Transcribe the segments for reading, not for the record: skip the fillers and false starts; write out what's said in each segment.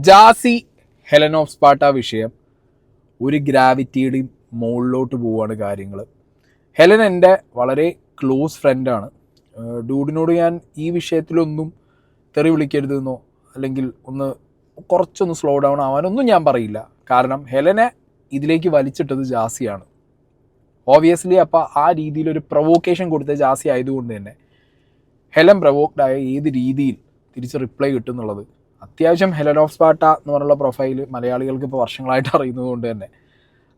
Jassie Helen of Sparta വിഷയം ഒരു ഗ്രാവിറ്റിയുടെയും മുകളിലോട്ട് പോവുകയാണ് കാര്യങ്ങൾ. ഹെലൻ എൻ്റെ വളരെ ക്ലോസ് ഫ്രണ്ടാണ്. ഡൂഡിനോട് ഞാൻ ഈ വിഷയത്തിലൊന്നും തെറി വിളിക്കരുതെന്നോ അല്ലെങ്കിൽ കുറച്ചൊന്ന് സ്ലോ ഡൗൺ ആവാനൊന്നും ഞാൻ പറയില്ല. കാരണം ഹെലനെ ഇതിലേക്ക് വലിച്ചിട്ടത് ജാസിയാണ്. ഓബിയസ്ലി അപ്പോൾ ആ രീതിയിലൊരു പ്രൊവോക്കേഷൻ കൊടുത്ത ജാസി ആയതുകൊണ്ട് തന്നെ ഹെലൻ പ്രൊവോക്ഡായ ഏത് രീതിയിൽ തിരിച്ച് റിപ്ലൈ കിട്ടും എന്നുള്ളത് അത്യാവശ്യം ഹെലൻ ഓഫ് സ്പാർട്ട എന്ന് പറഞ്ഞുള്ള പ്രൊഫൈൽ മലയാളികൾക്ക് ഇപ്പോൾ വർഷങ്ങളായിട്ട് അറിയുന്നത് കൊണ്ട് തന്നെ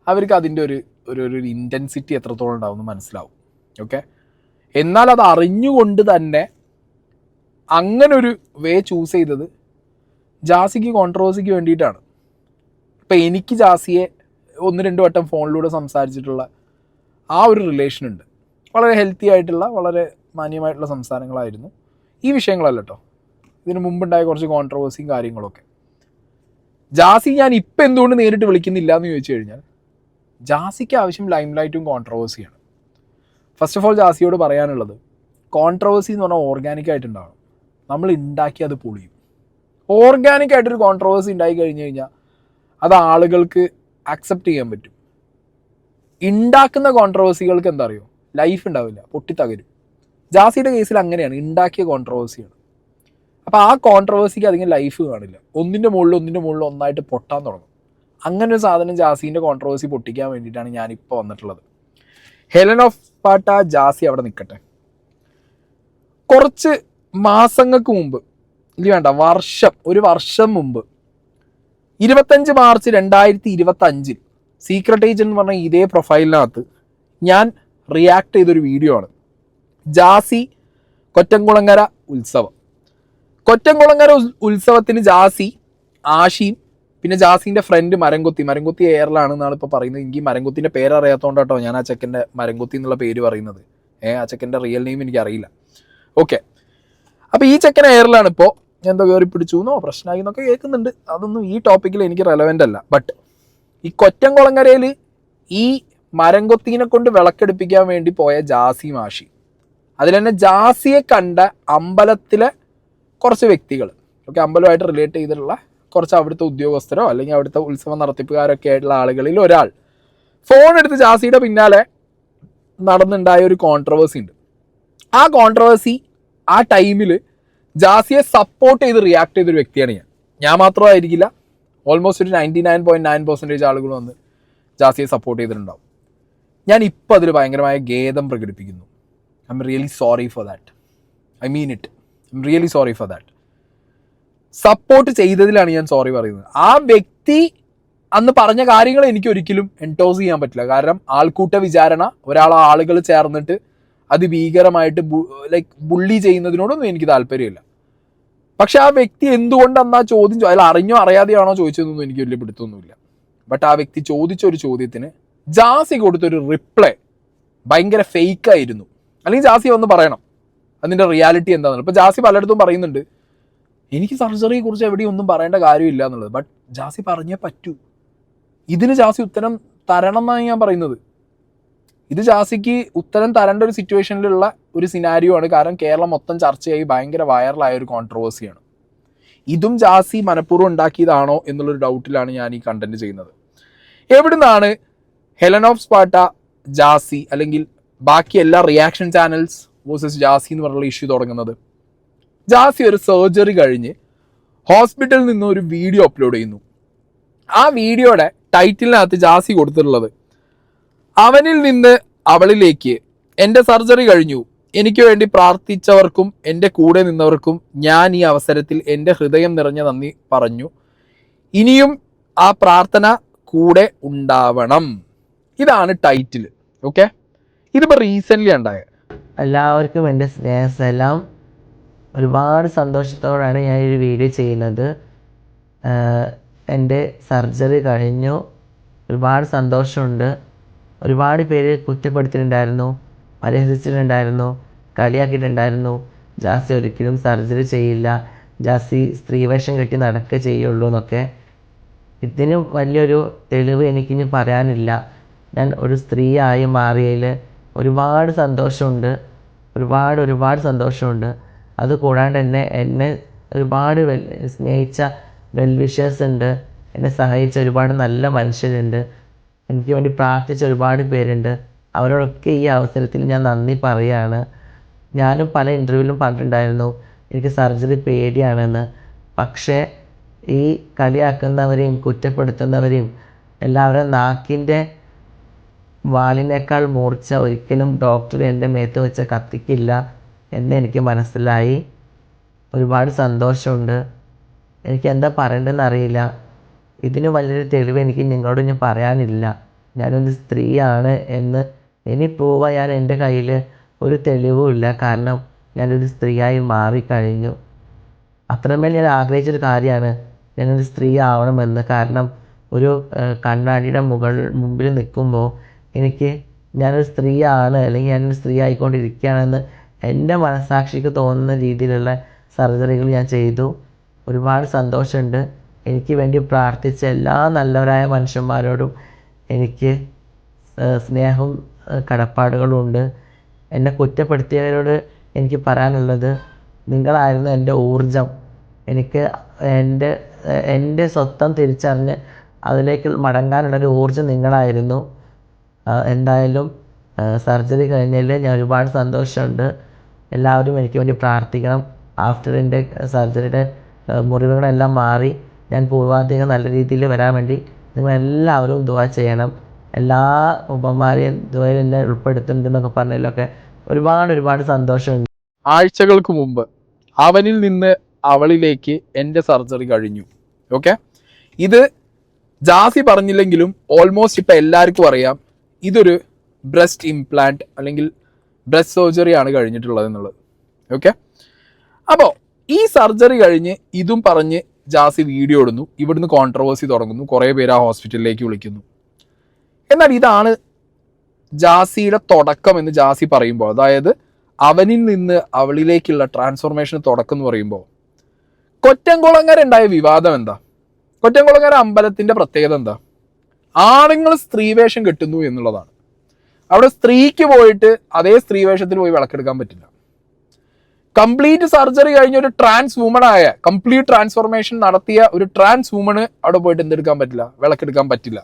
അവർക്ക് അതിൻ്റെ ഒരു ഇൻറ്റൻസിറ്റി എത്രത്തോളം ഉണ്ടാവുമെന്ന് മനസ്സിലാവും. ഓക്കെ, എന്നാൽ അത് അറിഞ്ഞുകൊണ്ട് തന്നെ അങ്ങനൊരു വേ ചൂസ് ചെയ്തത് ജാസിക്ക് കോൺട്രവേഴ്സിക്ക് വേണ്ടിയിട്ടാണ്. ഇപ്പം എനിക്ക് ജാസിയെ 1-2 വട്ടം ഫോണിലൂടെ സംസാരിച്ചിട്ടുള്ള ആ ഒരു റിലേഷൻ ഉണ്ട്. വളരെ ഹെൽത്തി ആയിട്ടുള്ള വളരെ മാന്യമായിട്ടുള്ള സംസാരങ്ങളായിരുന്നു. ഈ വിഷയങ്ങളല്ല കേട്ടോ, ഇതിന് മുമ്പുണ്ടായ കുറച്ച് കോൺട്രവേഴ്സിയും കാര്യങ്ങളൊക്കെ. ജാസി ഞാൻ ഇപ്പം എന്തുകൊണ്ട് നേരിട്ട് വിളിക്കുന്നില്ല എന്ന് ചോദിച്ചു കഴിഞ്ഞാൽ ജാസിക്ക് ആവശ്യം ലൈം ലൈറ്റും കോൺട്രവേഴ്സിയാണ്. ഫസ്റ്റ് ഓഫ് ഓൾ ജാസിയോട് പറയാനുള്ളത്, കോൺട്രവേഴ്സി എന്ന് പറഞ്ഞാൽ ഓർഗാനിക് ആയിട്ടുണ്ടാവണം. നമ്മൾ ഉണ്ടാക്കി അത് പൊളിയും. ഓർഗാനിക് ആയിട്ടൊരു കോൺട്രവേഴ്സി ഉണ്ടായി കഴിഞ്ഞ് കഴിഞ്ഞാൽ അത് ആളുകൾക്ക് അക്സെപ്റ്റ് ചെയ്യാൻ പറ്റും. ഉണ്ടാക്കുന്ന കോൺട്രവേഴ്സികൾക്ക് എന്താ അറിയോ, ലൈഫ് ഉണ്ടാവില്ല, പൊട്ടിത്തകരും. ജാസിയുടെ കേസിൽ അങ്ങനെയാണ്, ഉണ്ടാക്കിയ കോൺട്രവേഴ്സിയാണ്. അപ്പോൾ ആ കോൺട്രവേഴ്സിക്ക് അധികം ലൈഫ് കാണില്ല. ഒന്നിൻ്റെ മുകളിൽ ഒന്നായിട്ട് പൊട്ടാൻ തുടങ്ങും. അങ്ങനെ ഒരു സാധനം ജാസീൻ്റെ കോൺട്രവേഴ്സി പൊട്ടിക്കാൻ വേണ്ടിയിട്ടാണ് ഞാനിപ്പോൾ വന്നിട്ടുള്ളത്. ഹെലൻ ഓഫ് സ്പാർട്ട ജാസി അവിടെ നിൽക്കട്ടെ. കുറച്ച് മാസങ്ങൾക്ക് മുമ്പ്, ഇല്ല വേണ്ട ഒരു വർഷം മുമ്പ് 25 മാർച്ച് 2025 സീക്രട്ട് ഏജന്റ് എന്ന് പറഞ്ഞ ഇതേ പ്രൊഫൈലിനകത്ത് ഞാൻ റിയാക്ട് ചെയ്തൊരു വീഡിയോ ആണ്. ജാസി കൊറ്റംകുളങ്ങര ഉത്സവം. കൊറ്റംകുളങ്ങര ഉത്സവത്തിന് ജാസി, ആഷിയും പിന്നെ ജാസിൻ്റെ ഫ്രണ്ട് മരംകൊത്തി എയറിലാണെന്നാണ് ഇപ്പോൾ പറയുന്നത്. എനിക്ക് മരംകൊത്തിൻ്റെ പേരറിയാത്തതുകൊണ്ട് കേട്ടോ ഞാൻ ആ ചെക്കൻ്റെ മരംകൊത്തി എന്നുള്ള പേര് പറയുന്നത്. ആ ചെക്കൻ്റെ റിയൽ നെയിം എനിക്കറിയില്ല. ഓക്കെ, അപ്പോൾ ഈ ചെക്കൻ എയറിലാണ് ഇപ്പോൾ. എന്തോ കയറി പിടിച്ചു എന്നോ പ്രശ്നമായി എന്നൊക്കെ കേൾക്കുന്നുണ്ട്. അതൊന്നും ഈ ടോപ്പിക്കിൽ എനിക്ക് റെലവൻ്റ് അല്ല. ബട്ട് ഈ കൊറ്റംകുളങ്ങരയിൽ ഈ മരംകൊത്തിനെ കൊണ്ട് വിളക്കെടുപ്പിക്കാൻ വേണ്ടി പോയ ജാസി മാഷി, അതിൽ തന്നെ ജാസിയെ കണ്ട അമ്പലത്തിലെ കുറച്ച് വ്യക്തികൾ, ഓക്കെ, അമ്പലമായിട്ട് റിലേറ്റ് ചെയ്തിട്ടുള്ള കുറച്ച് അവിടുത്തെ ഉദ്യോഗസ്ഥരോ അല്ലെങ്കിൽ അവിടുത്തെ ഉത്സവം നടത്തിപ്പുകാരൊക്കെ ആയിട്ടുള്ള ആളുകളിൽ ഒരാൾ ഫോൺ എടുത്ത് ജാസിയുടെ പിന്നാലെ നടന്നുണ്ടായ ഒരു കോൺട്രവേഴ്സി ഉണ്ട്. ആ കോൺട്രവേഴ്സി ആ ടൈമിൽ ജാസിയെ സപ്പോർട്ട് ചെയ്ത് റിയാക്ട് ചെയ്തൊരു വ്യക്തിയാണ് ഞാൻ മാത്രമായിരിക്കില്ല, ഓൾമോസ്റ്റ് ഒരു 99.9% ആളുകൾ വന്ന് ജാസിയെ സപ്പോർട്ട് ചെയ്തിട്ടുണ്ടാവും. ഞാൻ ഇപ്പോൾ അതിൽ ഭയങ്കരമായ ഖേദം പ്രകടിപ്പിക്കുന്നു. I am really sorry for that. I mean it. I am really sorry for that. Support ചെയ്തതിലാണ് ഞാൻ സോറി പറയുന്നത്. ആ വ്യക്തി അന്ന് പറഞ്ഞ കാര്യങ്ങൾ എനിക്ക് ഒരിക്കലും എൻഡോസ് ചെയ്യാൻ പറ്റില്ല. കാരണം ആൾക്കൂട്ട വിചാരണ, ആളുകൾ ചേർന്നിട്ട് അതിഭീകരമായിട്ട് ബുള്ളി ചെയ്യുന്നതിനോടൊന്നും എനിക്ക് താല്പര്യമില്ല. പക്ഷെ ആ വ്യക്തി എന്തുകൊണ്ട് അന്ന് ആ ചോദ്യം അതിൽ അറിഞ്ഞോ അറിയാതെയാണോ ചോദിച്ചതെന്നൊന്നും എനിക്ക് വലിയ പിടുത്തൊന്നുമില്ല. ബട്ട് ആ വ്യക്തി ചോദിച്ചൊരു ചോദ്യത്തിന് ജാസി കൊടുത്തൊരു റിപ്ലൈ ഭയങ്കര ഫേക്കായിരുന്നു. അല്ലെങ്കിൽ ജാസി വന്ന് പറയണം അതിൻ്റെ റിയാലിറ്റി എന്താണെന്നുള്ളത്. ഇപ്പോൾ ജാസി പലയിടത്തും പറയുന്നുണ്ട് എനിക്ക് സർജറിയെ കുറിച്ച് എവിടെയും ഒന്നും പറയേണ്ട കാര്യമില്ല എന്നുള്ളത്. ബട്ട് ജാസി പറഞ്ഞേ പറ്റൂ. ഇതിന് ജാസി ഉത്തരം തരണം എന്നാണ് ഞാൻ പറയുന്നത്. ഇത് ജാസിക്ക് ഉത്തരം തരേണ്ട ഒരു സിറ്റുവേഷനിലുള്ള ഒരു സിനാരിയോ ആണ്. കാരണം കേരളം മൊത്തം ചർച്ചയായി ഭയങ്കര വൈറലായ ഒരു കോൺട്രവേഴ്സിയാണ്. ഇതും ജാസി മനഃപൂർവ്വം ഉണ്ടാക്കിയതാണോ എന്നുള്ളൊരു ഡൗട്ടിലാണ് ഞാൻ ഈ കണ്ടന്റ് ചെയ്യുന്നത്. എവിടുന്നാണ് ഹെലൻ ഓഫ് സ്പാർട്ട, ജാസി അല്ലെങ്കിൽ ബാക്കി എല്ലാ റിയാക്ഷൻ ചാനൽസ് വേഴ്സസ് ജാസി എന്ന് പറഞ്ഞുള്ള ഇഷ്യൂ തുടങ്ങുന്നത്? ജാസി ഒരു സർജറി കഴിഞ്ഞ് ഹോസ്പിറ്റലിൽ നിന്ന് ഒരു വീഡിയോ അപ്ലോഡ് ചെയ്യുന്നു. ആ വീഡിയോയുടെ ടൈറ്റിലിനകത്ത് ജാസി കൊടുത്തിട്ടുള്ളത്, അവനിൽ നിന്ന് അവളിലേക്ക്, എൻ്റെ സർജറി കഴിഞ്ഞു, എനിക്ക് വേണ്ടി പ്രാർത്ഥിച്ചവർക്കും എൻ്റെ കൂടെ നിന്നവർക്കും ഞാൻ ഈ അവസരത്തിൽ എൻ്റെ ഹൃദയം നിറഞ്ഞ നന്ദി പറഞ്ഞു. ഇനിയും ആ പ്രാർത്ഥന കൂടെ ഉണ്ടാവണം. ഇതാണ് ടൈറ്റിൽ. ഓക്കെ, ഇതിപ്പോൾ റീസെൻ്റ്ലി ഉണ്ടായ. എല്ലാവർക്കും എൻ്റെ സ്നേഹസലാം. ഒരുപാട് സന്തോഷത്തോടെയാണ് ഞാൻ ഈ വീഡിയോ ചെയ്യുന്നത്. എൻ്റെ സർജറി കഴിഞ്ഞു, ഒരുപാട് സന്തോഷമുണ്ട്. ഒരുപാട് പേര് കുറ്റപ്പെടുത്തിയിട്ടുണ്ടായിരുന്നു, പരിഹസിച്ചിട്ടുണ്ടായിരുന്നു, കളിയാക്കിയിട്ടുണ്ടായിരുന്നു. ജാസി ഒരിക്കലും സർജറി ചെയ്യില്ല, ജാസി സ്ത്രീവേഷം കെട്ടി നടക്കുക ചെയ്യുള്ളൂ എന്നൊക്കെ. ഇതിന് വലിയൊരു തെളിവ് എനിക്കിനി പറയാനില്ല. ഞാൻ ഒരു സ്ത്രീയായി മാറിയതിൽ ഒരുപാട് സന്തോഷമുണ്ട്, ഒരുപാട് സന്തോഷമുണ്ട്. അതുകൂടാണ്ട് എന്നെ ഒരുപാട് സ്നേഹിച്ച വെൽ വിഷേഴ്സ് ഉണ്ട്, എന്നെ സഹായിച്ച ഒരുപാട് നല്ല മനുഷ്യരുണ്ട്, എനിക്ക് വേണ്ടി പ്രാർത്ഥിച്ച ഒരുപാട് പേരുണ്ട്. അവരോടൊക്കെ ഈ അവസരത്തിൽ ഞാൻ നന്ദി പറയുകയാണ്. ഞാനും പല ഇൻ്റർവ്യൂവിലും പറഞ്ഞിട്ടുണ്ടായിരുന്നു എനിക്ക് സർജറി പേടിയാണെന്ന്. പക്ഷേ ഈ കളിയാക്കുന്നവരെയും കുറ്റപ്പെടുത്തുന്നവരെയും എല്ലാവരും നാക്കിൻ്റെ വാളിനേക്കാൾ മൂർച്ച ഒരിക്കലും ഡോക്ടർ എൻ്റെ മേത്ത് വെച്ച കത്തിക്കില്ല എന്ന് എനിക്ക് മനസ്സിലായി. ഒരുപാട് സന്തോഷമുണ്ട്. എനിക്ക് എന്താ പറയേണ്ടതെന്ന് അറിയില്ല. ഇതിന് വലിയൊരു തെളിവ് എനിക്ക് നിങ്ങളോട് ഞാൻ പറയാനില്ല. ഞാനൊരു സ്ത്രീയാണ് എന്ന് ഇനി പ്രൂവ് ചെയ്യാൻ എൻ്റെ കയ്യിൽ ഒരു തെളിവുമില്ല. കാരണം ഞാനൊരു സ്ത്രീയായി മാറിക്കഴിഞ്ഞു. അത്രമേൽ ഞാൻ ആഗ്രഹിച്ചൊരു കാര്യമാണ് ഞാനൊരു സ്ത്രീ ആവണമെന്ന്. കാരണം ഒരു കണ്ണാടിയുടെ മുമ്പിൽ നിൽക്കുമ്പോൾ എനിക്ക് ഞാനൊരു സ്ത്രീയാണ് അല്ലെങ്കിൽ ഞാനൊരു സ്ത്രീ ആയിക്കൊണ്ടിരിക്കുകയാണെന്ന് എൻ്റെ മനസ്സാക്ഷിക്ക് തോന്നുന്ന രീതിയിലുള്ള സർജറികൾ ഞാൻ ചെയ്തു. ഒരുപാട് സന്തോഷമുണ്ട്. എനിക്ക് വേണ്ടി പ്രാർത്ഥിച്ച എല്ലാ നല്ലവരായ മനുഷ്യന്മാരോടും എനിക്ക് സ്നേഹവും കടപ്പാടുകളുമുണ്ട്. എന്നെ കുറ്റപ്പെടുത്തിയവരോട് എനിക്ക് പറയാനുള്ളത്, നിങ്ങളായിരുന്നു എൻ്റെ ഊർജം. എനിക്ക് എൻ്റെ സ്വത്വം തിരിച്ചറിഞ്ഞ് അതിലേക്ക് മടങ്ങാനുള്ളൊരു ഊർജം നിങ്ങളായിരുന്നു. എന്തായാലും സർജറി കഴിഞ്ഞതിൽ ഞാൻ ഒരുപാട് സന്തോഷമുണ്ട്. എല്ലാവരും എനിക്ക് വേണ്ടി പ്രാർത്ഥിക്കണം. ആഫ്റ്റർ എൻ്റെ സർജറിയുടെ മുറിവുകളെല്ലാം മാറി ഞാൻ പൂർവാധികം നല്ല രീതിയിൽ വരാൻ വേണ്ടി നിങ്ങളെല്ലാവരും ദുആ ചെയ്യണം. എല്ലാ ഉപമാരെയും ദുആയിൽ എന്നെ ഉൾപ്പെടുത്തുന്നുണ്ടെന്നൊക്കെ പറഞ്ഞതിലൊക്കെ ഒരുപാട് സന്തോഷമുണ്ട്. ആഴ്ചകൾക്ക് മുമ്പ് അവനിൽ നിന്ന് അവളിലേക്ക് എൻ്റെ സർജറി കഴിഞ്ഞു. ഓക്കെ, ഇത് ജാസി പറഞ്ഞില്ലെങ്കിലും ഓൾമോസ്റ്റ് ഇപ്പം എല്ലാവർക്കും അറിയാം ഇതൊരു ബ്രസ്റ്റ് ഇംപ്ലാന്റ് അല്ലെങ്കിൽ ബ്രസ്റ്റ് സർജറി ആണ് കഴിഞ്ഞിട്ടുള്ളത് എന്നുള്ളത്. ഓക്കെ, അപ്പോൾ ഈ സർജറി കഴിഞ്ഞ് ഇതും പറഞ്ഞ് ജാസി വീഡിയോ ഇടുന്നു. ഇവിടുന്ന് കോൺട്രവേഴ്സി തുടങ്ങുന്നു. കുറേ പേര് ആ ഹോസ്പിറ്റലിലേക്ക് വിളിക്കുന്നു. എന്നാൽ ഇതാണ് ജാസിയുടെ തുടക്കം എന്ന് ജാസി പറയുമ്പോൾ, അതായത് അവനിൽ നിന്ന് അവളിലേക്കുള്ള ട്രാൻസ്ഫോർമേഷൻ തുടക്കം എന്ന് പറയുമ്പോൾ, കൊറ്റംകുളങ്ങര ഉണ്ടായ വിവാദം എന്താ? കൊറ്റംകുളങ്ങര അമ്പലത്തിന്റെ പ്രത്യേകത എന്താ? ആണുങ്ങൾ സ്ത്രീവേഷം കെട്ടുന്നു എന്നുള്ളതാണ്. അവിടെ സ്ത്രീക്ക് പോയിട്ട് അതേ സ്ത്രീവേഷത്തിൽ പോയി വിളക്കെടുക്കാൻ പറ്റില്ല. കംപ്ലീറ്റ് സർജറി കഴിഞ്ഞ ഒരു ട്രാൻസ് വുമണായ, കംപ്ലീറ്റ് ട്രാൻസ്ഫോർമേഷൻ നടത്തിയ ഒരു ട്രാൻസ് വുമണ് അവിടെ പോയിട്ട് എന്തെടുക്കാൻ പറ്റില്ല? വിളക്കെടുക്കാൻ പറ്റില്ല.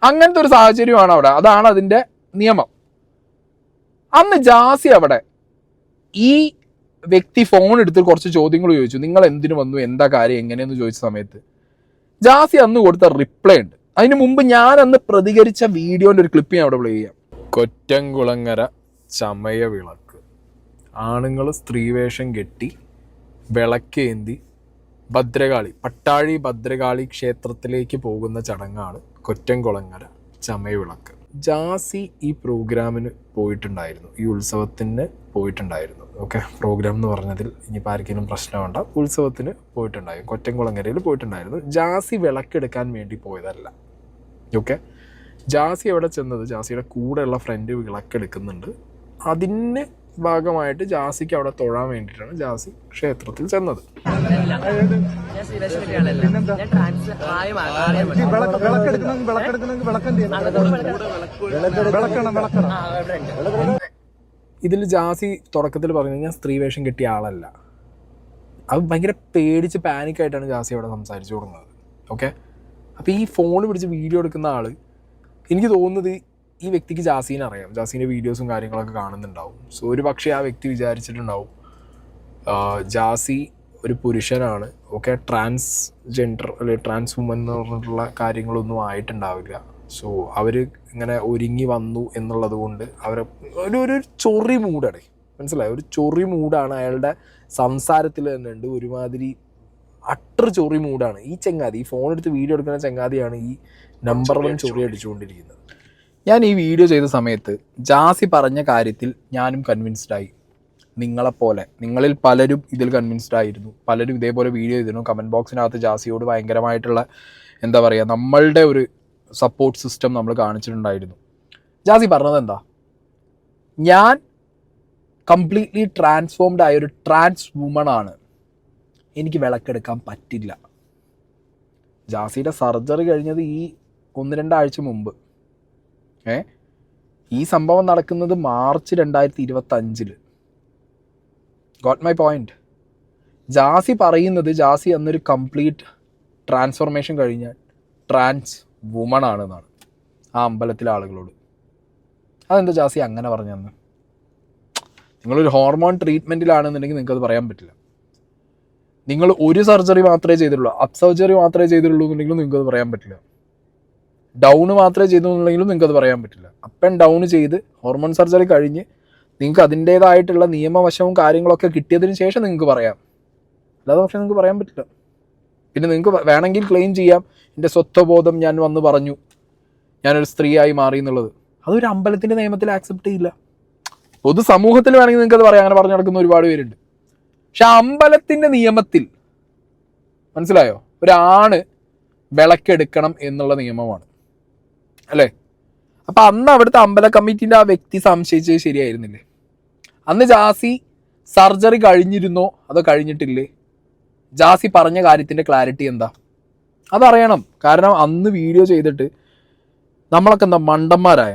അങ്ങനത്തെ ഒരു സാഹചര്യമാണ് അവിടെ. അതാണ് അതിൻ്റെ നിയമം. അന്ന് ജാസി അവിടെ ഈ വ്യക്തി ഫോൺ എടുത്ത് കുറച്ച് ചോദ്യങ്ങൾ ചോദിച്ചു. നിങ്ങൾ എന്തിനു വന്നു, എന്താ കാര്യം, എങ്ങനെയെന്ന് ചോദിച്ച സമയത്ത് ജാസി അന്ന് കൊടുത്ത റിപ്ലൈ ഉണ്ട്. അതിന് മുമ്പ് ഞാൻ അന്ന് പ്രതികരിച്ച വീഡിയോന്റെ ഒരു ക്ലിപ്പ് ഞാൻ അവിടെ പ്ലേ ചെയ്യാം. കൊറ്റംകുളങ്ങര ചമയ വിളക്ക്, ആണുങ്ങൾ സ്ത്രീവേഷം കെട്ടി വിളക്കേന്തി ഭദ്രകാളി, പട്ടാഴി ഭദ്രകാളി ക്ഷേത്രത്തിലേക്ക് പോകുന്ന ചടങ്ങാണ് കൊറ്റംകുളങ്ങര ചമയവിളക്ക്. ജാസി ഈ പ്രോഗ്രാമിന് പോയിട്ടുണ്ടായിരുന്നു, ഈ ഉത്സവത്തിന് പോയിട്ടുണ്ടായിരുന്നു. ഓക്കെ, പ്രോഗ്രാം എന്ന് പറഞ്ഞതിൽ ഇനിയിപ്പോൾ ആർക്കെങ്കിലും പ്രശ്നമുണ്ട, ഉത്സവത്തിന് പോയിട്ടുണ്ടായിരുന്നു, കൊറ്റംകുളങ്ങരയിൽ പോയിട്ടുണ്ടായിരുന്നു. ജാസി വിളക്കെടുക്കാൻ വേണ്ടി പോയതല്ല. ഓക്കെ, ജാസി എവിടെ ചെന്നത്, ജാസിയുടെ കൂടെയുള്ള ഫ്രണ്ട് വിളക്കെടുക്കുന്നുണ്ട്. അതിന് ഭാഗമായിട്ട് ജാസിക്ക് അവിടെ തൊഴാൻ വേണ്ടിയിട്ടാണ് ജാസി ക്ഷേത്രത്തിൽ ചെന്നത്. ഇതിൽ ജാസി തുടക്കത്തിൽ പറഞ്ഞു ഞാൻ സ്ത്രീവേഷം കിട്ടിയ ആളല്ല. അത് ഭയങ്കര പേടിച്ച് പാനിക്കായിട്ടാണ് ജാസി അവിടെ സംസാരിച്ചു തുടങ്ങുന്നത്. ഓക്കെ, അപ്പോൾ ഈ ഫോൺ പിടിച്ച് വീഡിയോ എടുക്കുന്ന ആൾ, എനിക്ക് തോന്നുന്നത് ഈ വ്യക്തിക്ക് ജാസീനെ അറിയാം, ജാസീൻ്റെ വീഡിയോസും കാര്യങ്ങളൊക്കെ കാണുന്നുണ്ടാവും. സോ ഒരു പക്ഷേ ആ വ്യക്തി വിചാരിച്ചിട്ടുണ്ടാവും ജാസി ഒരു പുരുഷനാണ്, ഓക്കെ, ട്രാൻസ്ജെൻഡർ അല്ലെങ്കിൽ ട്രാൻസ് വുമൻ എന്ന് പറഞ്ഞിട്ടുള്ള കാര്യങ്ങളൊന്നും ആയിട്ടുണ്ടാവില്ല. സോ അവർ ഇങ്ങനെ ഒരുങ്ങി വന്നു എന്നുള്ളത് കൊണ്ട് അവരെ ഒരു ചൊറി മൂടാണ്, മനസ്സിലായോ? ഒരു ചൊറി മൂടാണ് അയാളുടെ സംസാരത്തിൽ തന്നെ ഉണ്ട്. ഒരുമാതിരി അട്ടർ ചൊറി മൂടാണ് ഈ ചങ്ങാതി. ഈ ഫോൺ എടുത്ത് വീഡിയോ എടുക്കുന്ന ചങ്ങാതിയാണ് ഈ നമ്പർ 1 ചൊറി അടിച്ചുകൊണ്ടിരിക്കുന്നത്. ഞാൻ ഈ വീഡിയോ ചെയ്ത സമയത്ത് ജാസി പറഞ്ഞ കാര്യത്തിൽ ഞാനും കൺവിൻസ്ഡായി. നിങ്ങളെപ്പോലെ നിങ്ങളിൽ പലരും ഇതിൽ കൺവിൻസ്ഡ് ആയിരുന്നു. പലരും ഇതേപോലെ വീഡിയോ ചെയ്തിരുന്നു. കമൻറ്റ് ബോക്സിനകത്ത് ജാസിയോട് ഭയങ്കരമായിട്ടുള്ള എന്താ പറയുക, നമ്മളുടെ ഒരു സപ്പോർട്ട് സിസ്റ്റം നമ്മൾ കാണിച്ചിട്ടുണ്ടായിരുന്നു. ജാസി പറഞ്ഞത് എന്താ? ഞാൻ കംപ്ലീറ്റ്ലി ട്രാൻസ്ഫോംഡ് ആയ ഒരു ട്രാൻസ് വുമണാണ്, എനിക്ക് വിളക്കെടുക്കാൻ പറ്റില്ല. ജാസിയുടെ സർജറി കഴിഞ്ഞത് ഈ 1-2 ആഴ്ച മുമ്പ്. ഈ സംഭവം നടക്കുന്നത് March 2025. Got my point. Jasi പറയുന്നത് ജാസി അന്നൊരു കംപ്ലീറ്റ് ട്രാൻസ്ഫോർമേഷൻ കഴിഞ്ഞ ട്രാൻസ് വുമൺ ആണെന്നാണ് ആ അമ്പലത്തിലെ ആളുകളോട്. അതെന്താ ജാസി അങ്ങനെ പറഞ്ഞെന്ന്? നിങ്ങളൊരു ഹോർമോൺ ട്രീറ്റ്മെൻറ്റിലാണെന്നുണ്ടെങ്കിൽ നിങ്ങൾക്കത് പറയാൻ പറ്റില്ല. നിങ്ങൾ ഒരു സർജറി മാത്രമേ ചെയ്തിട്ടുള്ളൂ, അപ്പ് സർജറി മാത്രമേ ചെയ്തിട്ടുള്ളൂ എന്നുണ്ടെങ്കിലും നിങ്ങൾക്കത് പറയാൻ പറ്റില്ല. ഡൗൺ മാത്രമേ ചെയ്തെന്നുണ്ടെങ്കിലും നിങ്ങൾക്കത് പറയാൻ പറ്റില്ല. അപ്പ് ആൻഡ് ഡൗൺ ചെയ്ത് ഹോർമോൺ സർജറി കഴിഞ്ഞ് നിങ്ങൾക്ക് അതിൻ്റേതായിട്ടുള്ള നിയമവശവും കാര്യങ്ങളൊക്കെ കിട്ടിയതിന് ശേഷം നിങ്ങൾക്ക് പറയാം. അല്ലാതെ പക്ഷേ നിങ്ങൾക്ക് പറയാൻ പറ്റില്ല. പിന്നെ നിങ്ങൾക്ക് വേണമെങ്കിൽ ക്ലെയിം ചെയ്യാം, എൻ്റെ സ്വത്വബോധം ഞാൻ വന്ന് പറഞ്ഞു, ഞാനൊരു സ്ത്രീയായി മാറി എന്നുള്ളത്. അതൊരു അമ്പലത്തിൻ്റെ നിയമത്തിൽ ആക്സെപ്റ്റ് ചെയ്യില്ല. പൊതു സമൂഹത്തിൽ വേണമെങ്കിൽ നിങ്ങൾക്ക് അത് പറയാം, അങ്ങനെ പറഞ്ഞു നടക്കുന്ന ഒരുപാട് പേരുണ്ട്. പക്ഷെ അമ്പലത്തിൻ്റെ നിയമത്തിൽ മനസ്സിലായോ, ഒരാണ് വിളക്കെടുക്കണം എന്നുള്ള നിയമമാണ് അല്ലേ? അപ്പം അന്ന് അവിടുത്തെ അമ്പല കമ്മിറ്റീൻ്റെ ആ വ്യക്തി സംശയിച്ചത് ശരിയായിരുന്നില്ലേ? അന്ന് ജാസി സർജറി കഴിഞ്ഞിരുന്നോ അതോ കഴിഞ്ഞിട്ടില്ലേ? ജാസി പറഞ്ഞ കാര്യത്തിൻ്റെ ക്ലാരിറ്റി എന്താ അതറിയണം. കാരണം അന്ന് വീഡിയോ ചെയ്തിട്ട് നമ്മളൊക്കെ എന്താ മണ്ടന്മാരായ?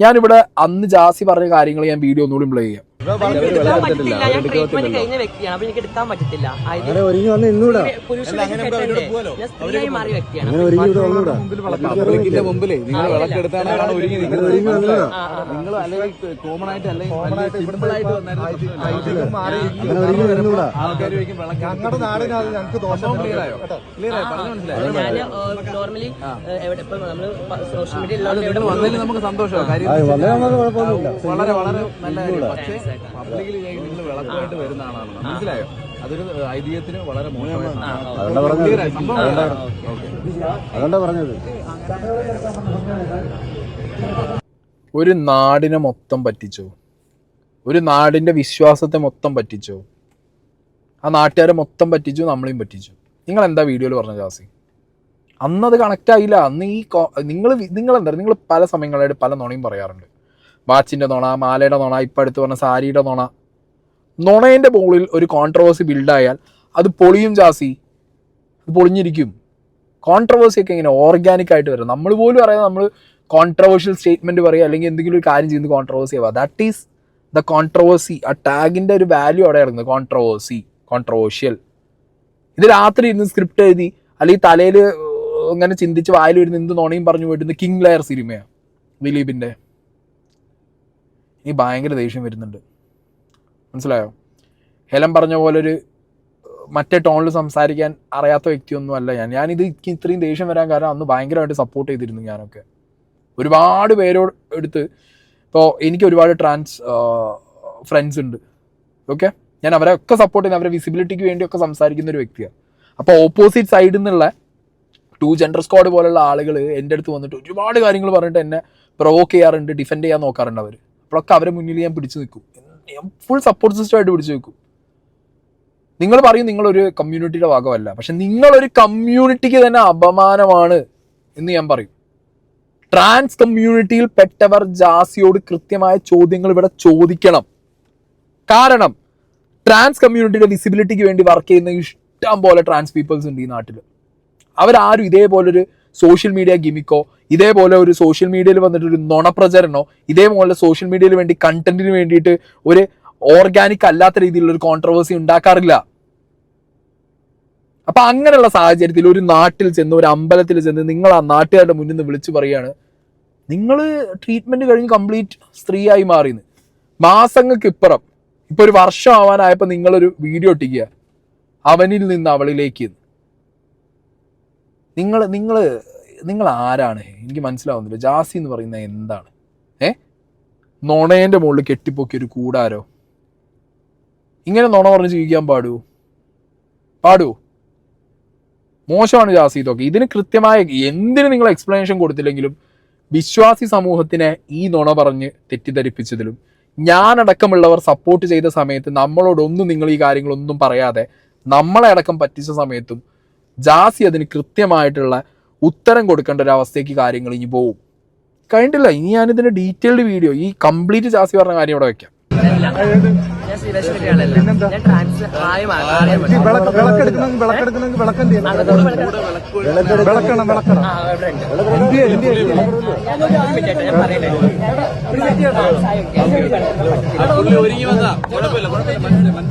ഞാനിവിടെ അന്ന് ജാസി പറഞ്ഞ കാര്യങ്ങൾ ഞാൻ വീഡിയോ ഒന്നുകൂടി പ്ലേ ചെയ്യാം. നമുക്ക് സന്തോഷമാണ്, വളരെ വളരെ നല്ല കാര്യം. പക്ഷേ പബ്ലിക്കിൽ നിങ്ങൾ വിളക്കുമായിട്ട് വരുന്ന ആളാണ്, മനസ്സിലായോ? അതൊരു ഐതിഹ്യത്തിന് വളരെ മോശമായ പറഞ്ഞത്. ഒരു നാടിനെ മൊത്തം പറ്റിച്ചോ, ഒരു നാടിൻ്റെ വിശ്വാസത്തെ മൊത്തം പറ്റിച്ചോ, ആ നാട്ടുകാരെ മൊത്തം പറ്റിച്ചു, നമ്മളെയും പറ്റിച്ചു. നിങ്ങൾ എന്താ വീഡിയോയിൽ പറഞ്ഞ ജാസി? അന്നത് കണക്റ്റ് ആയില്ല. അന്ന് ഈ നിങ്ങൾ പല സമയങ്ങളായിട്ട് പല നുണയും പറയാറുണ്ട്. വാച്ചിൻ്റെ നുണ, മാലയുടെ നുണ, ഇപ്പം അടുത്ത് പറഞ്ഞ സാരിയുടെ നുണ. നുണേൻ്റെ മുകളിൽ ഒരു കോൺട്രവേഴ്സി ബിൽഡായാൽ അത് പൊളിയും ജാസി, അത് പൊളിഞ്ഞിരിക്കും. കോൺട്രവേഴ്സിയൊക്കെ ഇങ്ങനെ ഓർഗാനിക് ആയിട്ട് വരും. നമ്മൾ പോലും അറിയാതെ നമ്മൾ കോൺട്രവേഴ്ഷ്യൽ സ്റ്റേറ്റ്മെൻറ്റ് പറയുക അല്ലെങ്കിൽ എന്തെങ്കിലും ഒരു കാര്യം ചെയ്യുന്നത് കോൺട്രവേഴ്സി ആവുക. That is the controversy. ആ ടാഗിൻ്റെ ഒരു വാല്യൂ അവിടെ കിടക്കുന്നത്. Controversy, controversial. ഇത് രാത്രി ഇരുന്ന് സ്ക്രിപ്റ്റ് എഴുതി അല്ലെങ്കിൽ തലയിൽ ഇങ്ങനെ ചിന്തിച്ച് വായിൽ വരുന്ന എന്ത് നുണയും പറഞ്ഞു പോയിട്ട് കിങ് ലെയർ സിനിമയാണ് ദിലീപിൻ്റെ. ഈ ഭയങ്കര ദേഷ്യം വരുന്നുണ്ട്, മനസ്സിലായോ? ഹെലൻ പറഞ്ഞ പോലെ ഒരു മറ്റേ ടോണിൽ സംസാരിക്കാൻ അറിയാത്ത വ്യക്തിയൊന്നും അല്ല ഞാനിത് ഇത്രയും ദേഷ്യം വരാൻ കാരണം അന്ന് ഭയങ്കരമായിട്ട് സപ്പോർട്ട് ചെയ്തിരുന്നു ഞാനൊക്കെ ഒരുപാട് പേരോട് എടുത്ത്. ഇപ്പോൾ എനിക്ക് ഒരുപാട് ട്രാൻസ് ഫ്രണ്ട്സ് ഉണ്ട്, ഓക്കെ? ഞാൻ അവരെയൊക്കെ സപ്പോർട്ട് ചെയ്യുന്ന, അവരെ വിസിബിലിറ്റിക്ക് വേണ്ടിയൊക്കെ സംസാരിക്കുന്ന ഒരു വ്യക്തിയാണ്. അപ്പോൾ ഓപ്പോസിറ്റ് സൈഡിൽ നിന്നുള്ള ടു ജെൻഡർ സ്ക്വാഡ് പോലുള്ള ആളുകൾ എൻ്റെ അടുത്ത് വന്നിട്ട് ഒരുപാട് കാര്യങ്ങൾ പറഞ്ഞിട്ട് എന്നെ പ്രൊവോക്ക് ചെയ്യാറുണ്ട്, ഡിഫെൻഡ് ചെയ്യാൻ നോക്കാറുണ്ട് അവർ. അപ്പോഴൊക്കെ അവരെ മുന്നിൽ ഞാൻ പിടിച്ചു നിൽക്കും, ഫുൾ സപ്പോർട്ട് സിസ്റ്റമായിട്ട് പിടിച്ചു നിൽക്കും. നിങ്ങൾ പറയും നിങ്ങളൊരു കമ്മ്യൂണിറ്റിയുടെ ഭാഗമല്ല, പക്ഷെ നിങ്ങളൊരു കമ്മ്യൂണിറ്റിക്ക് തന്നെ അപമാനമാണ് എന്ന് ഞാൻ പറയും. ട്രാൻസ് കമ്മ്യൂണിറ്റിയിൽ പെട്ടവർ ജാസിയോട് കൃത്യമായ ചോദ്യങ്ങൾ ഇവിടെ ചോദിക്കണം. കാരണം ട്രാൻസ് കമ്മ്യൂണിറ്റിയുടെ വിസിബിലിറ്റിക്ക് വേണ്ടി വർക്ക് ചെയ്യുന്ന ഇഷ്ടം പോലെ ട്രാൻസ് പീപ്പിൾസ് ഉണ്ട് ഈ നാട്ടിൽ. അവരാരും ഇതേപോലൊരു സോഷ്യൽ മീഡിയ ഗിമിക്കോ, ഇതേപോലെ ഒരു സോഷ്യൽ മീഡിയയിൽ വന്നിട്ടൊരു നുണപ്രചരണോ, ഇതേപോലെ സോഷ്യൽ മീഡിയയിൽ വേണ്ടി കണ്ടന്റിന് വേണ്ടിയിട്ട് ഒരു ഓർഗാനിക് അല്ലാത്ത രീതിയിലുള്ള ഒരു കോൺട്രവേഴ്സി ഉണ്ടാക്കാറില്ല. അപ്പൊ അങ്ങനെയുള്ള സാഹചര്യത്തിൽ ഒരു നാട്ടിൽ ചെന്ന്, ഒരു അമ്പലത്തിൽ ചെന്ന് നിങ്ങൾ ആ നാട്ടുകാരുടെ മുന്നിൽ നിന്ന് വിളിച്ചു പറയാണ് നിങ്ങൾ ട്രീറ്റ്മെന്റ് കഴിഞ്ഞ് കംപ്ലീറ്റ് സ്ത്രീയായി മാറിയെന്ന്. മാസങ്ങൾക്ക് ഇപ്പുറം, ഇപ്പൊ ഒരു വർഷം ആവാനായപ്പോൾ നിങ്ങളൊരു വീഡിയോ ഇട്ടിക്കുക അവനിൽ നിന്ന് അവളിലേക്ക്. നിങ്ങൾ ആരാണ്? എനിക്ക് മനസ്സിലാവുന്നില്ല. ജാസി എന്ന് പറയുന്നത് എന്താണ്? നുണേൻ്റെ മുകളിൽ കെട്ടിപ്പൊക്കിയൊരു കൂടാരോ? ഇങ്ങനെ നുണ പറഞ്ഞ് ജീവിക്കാൻ പാടുവോ? മോശമാണ് ജാസി ഇതൊക്കെ. ഇതിന് കൃത്യമായ എന്തിന് നിങ്ങൾ എക്സ്പ്ലനേഷൻ കൊടുത്തില്ലെങ്കിലും വിശ്വാസി സമൂഹത്തിനെ ഈ നുണ പറഞ്ഞ് തെറ്റിദ്ധരിപ്പിച്ചതിലും ഞാനടക്കമുള്ളവർ സപ്പോർട്ട് ചെയ്ത സമയത്ത് നമ്മളോടൊന്നും നിങ്ങൾ ഈ കാര്യങ്ങളൊന്നും പറയാതെ നമ്മളെ അടക്കം പറ്റിച്ച സമയത്തും ജാസി അതിന് കൃത്യമായിട്ടുള്ള ഉത്തരം കൊടുക്കേണ്ട ഒരു അവസ്ഥയ്ക്ക് കാര്യങ്ങൾ ഇനി പോവും. കഴിഞ്ഞിട്ടില്ല. ഇനി ഞാനിതിൻ്റെ ഡീറ്റെയിൽഡ് വീഡിയോ, ഈ കംപ്ലീറ്റ് ജാസി പറഞ്ഞ കാര്യം ഇവിടെ വെക്കാം. വിളക്കെടുക്കണമെങ്കിൽ വിളക്കണ്ടേ വിളക്കണം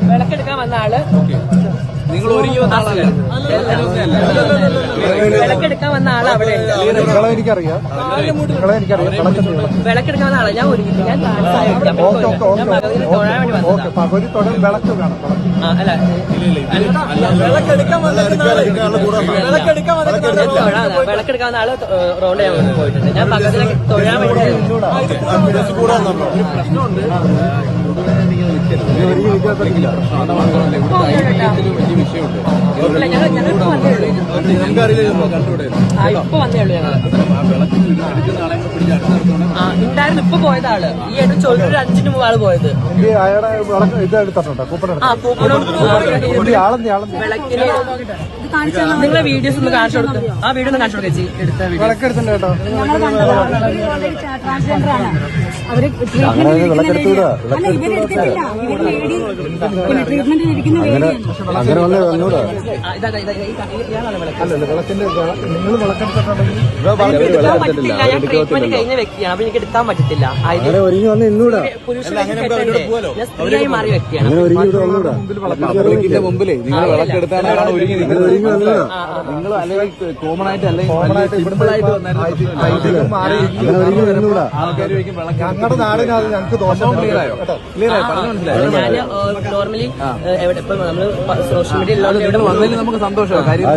വിളക്കെടുക്കാൻ വന്ന ആള് നിങ്ങൾ ഒരുങ്ങി വന്ന ആളല്ല വിളക്കെടുക്കാൻ വന്ന ആള് അവിടെ എനിക്കറിയാം വിളക്കെടുക്കാൻ വന്ന ആള് ഞാൻ ഒരുങ്ങില്ല ഞാൻ തൊഴാൻ വേണ്ടി വന്നതാ അല്ല വിളക്കെടുക്കാൻ വന്ന ആള് റോഡിൽ പോയിട്ടുണ്ട് ഞാൻ പകത്തിലെ തൊഴാൻ വേണ്ടി ഇപ്പൊ വന്നേ ഉള്ളൂ ഞങ്ങള് ഉണ്ടായിരുന്നു ഇപ്പൊ പോയത് ആള് ഈ ആയിട്ട് ചോദിച്ചു ഒരു 5 മിനിറ്റ് മുമ്പ് ആള് പോയത് നിങ്ങളെ വീഡിയോസ് ഒന്ന് കാണിച്ചു കൊടുത്തു ആ വീഡിയോ ഒന്ന് കാണിച്ചു കൊടുക്കാം എടുത്ത വീഡിയോ ഞാൻ ട്രീറ്റ്മെന്റ് കഴിഞ്ഞ വ്യക്തിയാണ് അപ്പൊ എനിക്ക് എടുക്കാൻ പറ്റത്തില്ല സ്ത്രീയായി മാറിയ വ്യക്തിയാണ് മുമ്പിലേ നിങ്ങൾ വിളക്കെടുത്താലാണ് ഒരുങ്ങി നിങ്ങൾ അല്ലെങ്കിൽ കോമൺ ആയിട്ട് അല്ലെങ്കിൽ സിമ്പിൾ ആയിട്ട് ഞങ്ങളുടെ നാടിനത് ഞങ്ങൾക്ക് ദോഷം ക്ലിയറായോ പറഞ്ഞു മനസ്സിലായോ ഞാൻ നോർമലി എവിടെ ഇപ്പൊ നമ്മള് സോഷ്യൽ മീഡിയ വന്നതിൽ നമുക്ക് സന്തോഷമാണ് കാര്യം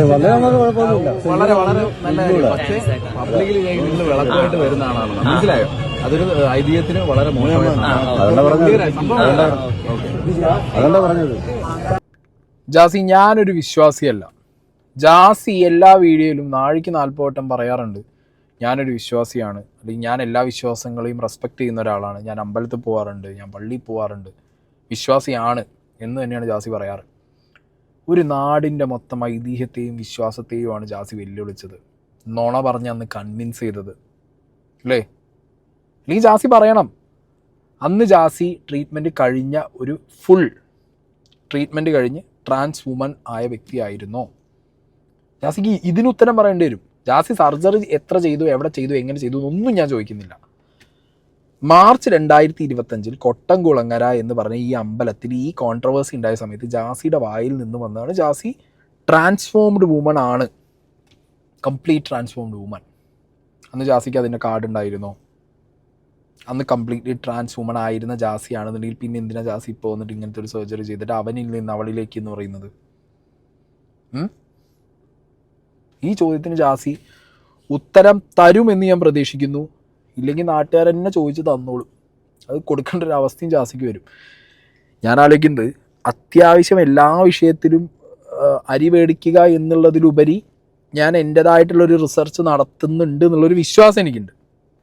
വളരെ വളരെ നല്ല പക്ഷേ പബ്ലിക്കിൽ നിങ്ങൾ വിളക്കുമായിട്ട് വരുന്ന ആളാണ് മനസ്സിലായോ അതൊരു ഐതിഹ്യത്തിന് വളരെ മോശമാണ് ജാസി ഞാനൊരു വിശ്വാസിയല്ല. ജാസി എല്ലാ വീഡിയോയിലും നാഴിക്ക് 40 വട്ടം പറയാറുണ്ട് ഞാനൊരു വിശ്വാസിയാണ്, അല്ലെങ്കിൽ ഞാൻ എല്ലാ വിശ്വാസങ്ങളെയും റെസ്പെക്റ്റ് ചെയ്യുന്ന ഒരാളാണ്, ഞാൻ അമ്പലത്തിൽ പോകാറുണ്ട്, ഞാൻ പള്ളിയിൽ പോകാറുണ്ട്, വിശ്വാസിയാണ് എന്ന് തന്നെയാണ് ജാസി പറയാറ്. ഒരു നാടിൻ്റെ മൊത്തം ഐതിഹ്യത്തെയും വിശ്വാസത്തെയുമാണ് ജാസി വെല്ലുവിളിച്ചത്, നുണ പറഞ്ഞ് അന്ന് കൺവിൻസ് ചെയ്തത് അല്ലേ? അല്ലെങ്കിൽ ജാസി പറയണം അന്ന് ജാസി ട്രീറ്റ്മെൻറ്റ് കഴിഞ്ഞ ഒരു ഫുൾ ട്രീറ്റ്മെൻറ്റ് കഴിഞ്ഞ് ട്രാൻസ് വുമൻ ആയ വ്യക്തിയായിരുന്നോ? ജാസിക്ക് ഇതിനുത്തരം പറയേണ്ടി വരും. ജാസി സർജറി എത്ര ചെയ്തു, എവിടെ ചെയ്തു, എങ്ങനെ ചെയ്തു എന്നൊന്നും ഞാൻ ചോദിക്കുന്നില്ല. മാർച്ച് 2025 കൊട്ടംകുളങ്ങര എന്ന് പറഞ്ഞ ഈ അമ്പലത്തിൽ ഈ കോൺട്രവേഴ്സി ഉണ്ടായ സമയത്ത് ജാസിയുടെ വായിൽ നിന്ന് വന്നതാണ് ജാസി ട്രാൻസ്ഫോംഡ് വുമൺ ആണ്, കംപ്ലീറ്റ് ട്രാൻസ്ഫോംഡ് വുമൺ. അന്ന് ജാസിക്ക് അതിൻ്റെ കാർഡ് ഉണ്ടായിരുന്നോ? അന്ന് കംപ്ലീറ്റ്ലി ട്രാൻസ് വുമൺ ആയിരുന്ന ജാസി ആണെന്നുണ്ടെങ്കിൽ പിന്നെ എന്തിനാ ജാസി ഇപ്പോൾ വന്നിട്ട് ഇങ്ങനത്തെ ഒരു സർജറി ചെയ്തിട്ട് അവനിൽ നിന്ന് അവളിലേക്ക് എന്ന് പറയുന്നത്? ഈ ചോദ്യത്തിന് ജാസി ഉത്തരം തരുമെന്ന് ഞാൻ പ്രതീക്ഷിക്കുന്നു. ഇല്ലെങ്കിൽ നാട്ടുകാർ തന്നെ ചോദിച്ച് തന്നോളും. അത് കൊടുക്കേണ്ട ഒരു അവസ്ഥയും ജാസിക്ക് വരും. ഞാൻ ആലോചിക്കുന്നത് അത്യാവശ്യം എല്ലാ വിഷയത്തിലും അരി മേടിക്കുക എന്നുള്ളതിലുപരി ഞാൻ എൻ്റേതായിട്ടുള്ളൊരു റിസർച്ച് നടത്തുന്നുണ്ട് എന്നുള്ളൊരു വിശ്വാസം എനിക്കുണ്ട്.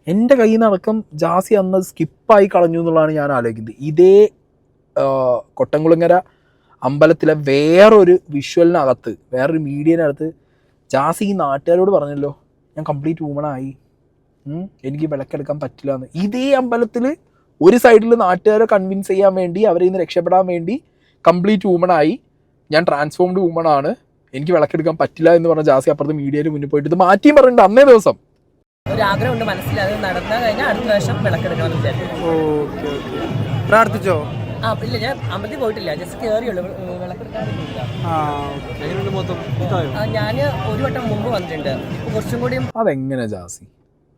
എൻ്റെ കയ്യിൽ നിന്നടക്കം ജാസി അന്ന് സ്കിപ്പായി കളഞ്ഞു എന്നുള്ളതാണ് ഞാൻ ആലോചിക്കുന്നത്. ഇതേ കൊട്ടംകുളങ്ങര അമ്പലത്തിലെ വേറൊരു വിഷ്വലിനകത്ത്, വേറൊരു മീഡിയനകത്ത് ജാസി ഈ നാട്ടുകാരോട് പറഞ്ഞല്ലോ ഞാൻ കംപ്ലീറ്റ് വുമണായി, എനിക്ക് വിളക്കെടുക്കാൻ പറ്റില്ല എന്ന്. ഇതേ അമ്പലത്തിൽ ഒരു സൈഡിൽ നാട്ടുകാരെ കൺവിൻസ് ചെയ്യാൻ വേണ്ടി, അവരെ നിന്ന് രക്ഷപ്പെടാൻ വേണ്ടി കംപ്ലീറ്റ് വുമണായി, ഞാൻ ട്രാൻസ്ഫോംഡ് വുമൺ ആണ്, എനിക്ക് വിളക്കെടുക്കാൻ പറ്റില്ല എന്ന് പറഞ്ഞ ജാസി അപ്പുറത്ത് മീഡിയയിൽ മുന്നിൽ പോയിട്ട് ഇത് മാറ്റിയും പറഞ്ഞിട്ടുണ്ട് അന്നേ ദിവസം. ഒരാഗ്രഹമുണ്ട് മനസ്സിൽ, അത് നടന്നാൽ കഴിഞ്ഞാൽ അടുത്ത വർഷം വിളക്കെടുക്കണമെന്ന് വിചാരിച്ചു. പ്രാർത്ഥിച്ചോ? ആ ഇല്ല, ഞാൻ അമ്പലത്തിൽ പോയിട്ടില്ല, ജസ്റ്റ് കയറിയുള്ളൂ, വിളക്കെടുക്കാറില്ല. ഞാൻ ഒരു വട്ടം മുമ്പ് വന്നിട്ടുണ്ട്, കുറച്ചും കൂടി. അതെങ്ങനെ ജാസി?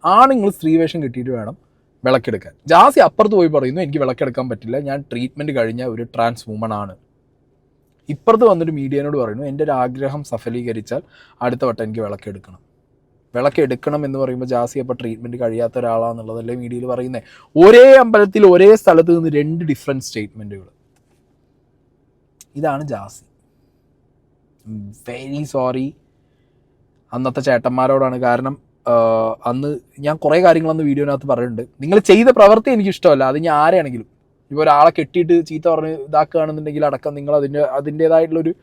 ആണുങ്ങൾ സ്ത്രീവേഷം കിട്ടിയിട്ട് വേണം വിളക്കെടുക്കാൻ. ജാസി അപ്പുറത്ത് പോയി പറയുന്നു എനിക്ക് വിളക്കെടുക്കാൻ പറ്റില്ല, ഞാൻ ട്രീറ്റ്മെൻറ്റ് കഴിഞ്ഞ ഒരു ട്രാൻസ് വുമൺ ആണ്. ഇപ്പുറത്ത് വന്നിട്ട് മീഡിയനോട് പറയുന്നു എൻ്റെ ഒരു ആഗ്രഹം സഫലീകരിച്ചാൽ അടുത്ത വട്ടം എനിക്ക് വിളക്കെടുക്കണം. വിളക്കെടുക്കണം എന്ന് പറയുമ്പോൾ ജാസി അപ്പോൾ ട്രീറ്റ്മെൻറ്റ് കഴിയാത്ത ഒരാളാണെന്നുള്ളതല്ലേ മീഡിയയിൽ പറയുന്നത്. ഒരേ അമ്പലത്തിൽ ഒരേ സ്ഥലത്ത് നിന്ന് 2 ഡിഫറെൻറ്റ് സ്റ്റേറ്റ്മെൻറ്റുകൾ. ഇതാണ് ജാസി. വെരി സോറി അന്നത്തെ ചേട്ടന്മാരോടാണ്. കാരണം അന്ന് ഞാൻ കുറേ കാര്യങ്ങളന്ന് വീഡിയോനകത്ത് പറഞ്ഞിട്ടുണ്ട്. നിങ്ങൾ ചെയ്ത പ്രവൃത്തി എനിക്കിഷ്ടമല്ല, അത് ഞാൻ ആരെയാണെങ്കിലും. ഇപ്പോൾ ഒരാളെ കെട്ടിയിട്ട് ചീത്ത പറഞ്ഞ് ഇതാക്കുകയാണെന്നുണ്ടെങ്കിൽ അടക്കം നിങ്ങൾ അതിൻ്റേതായിട്ടുള്ളൊരു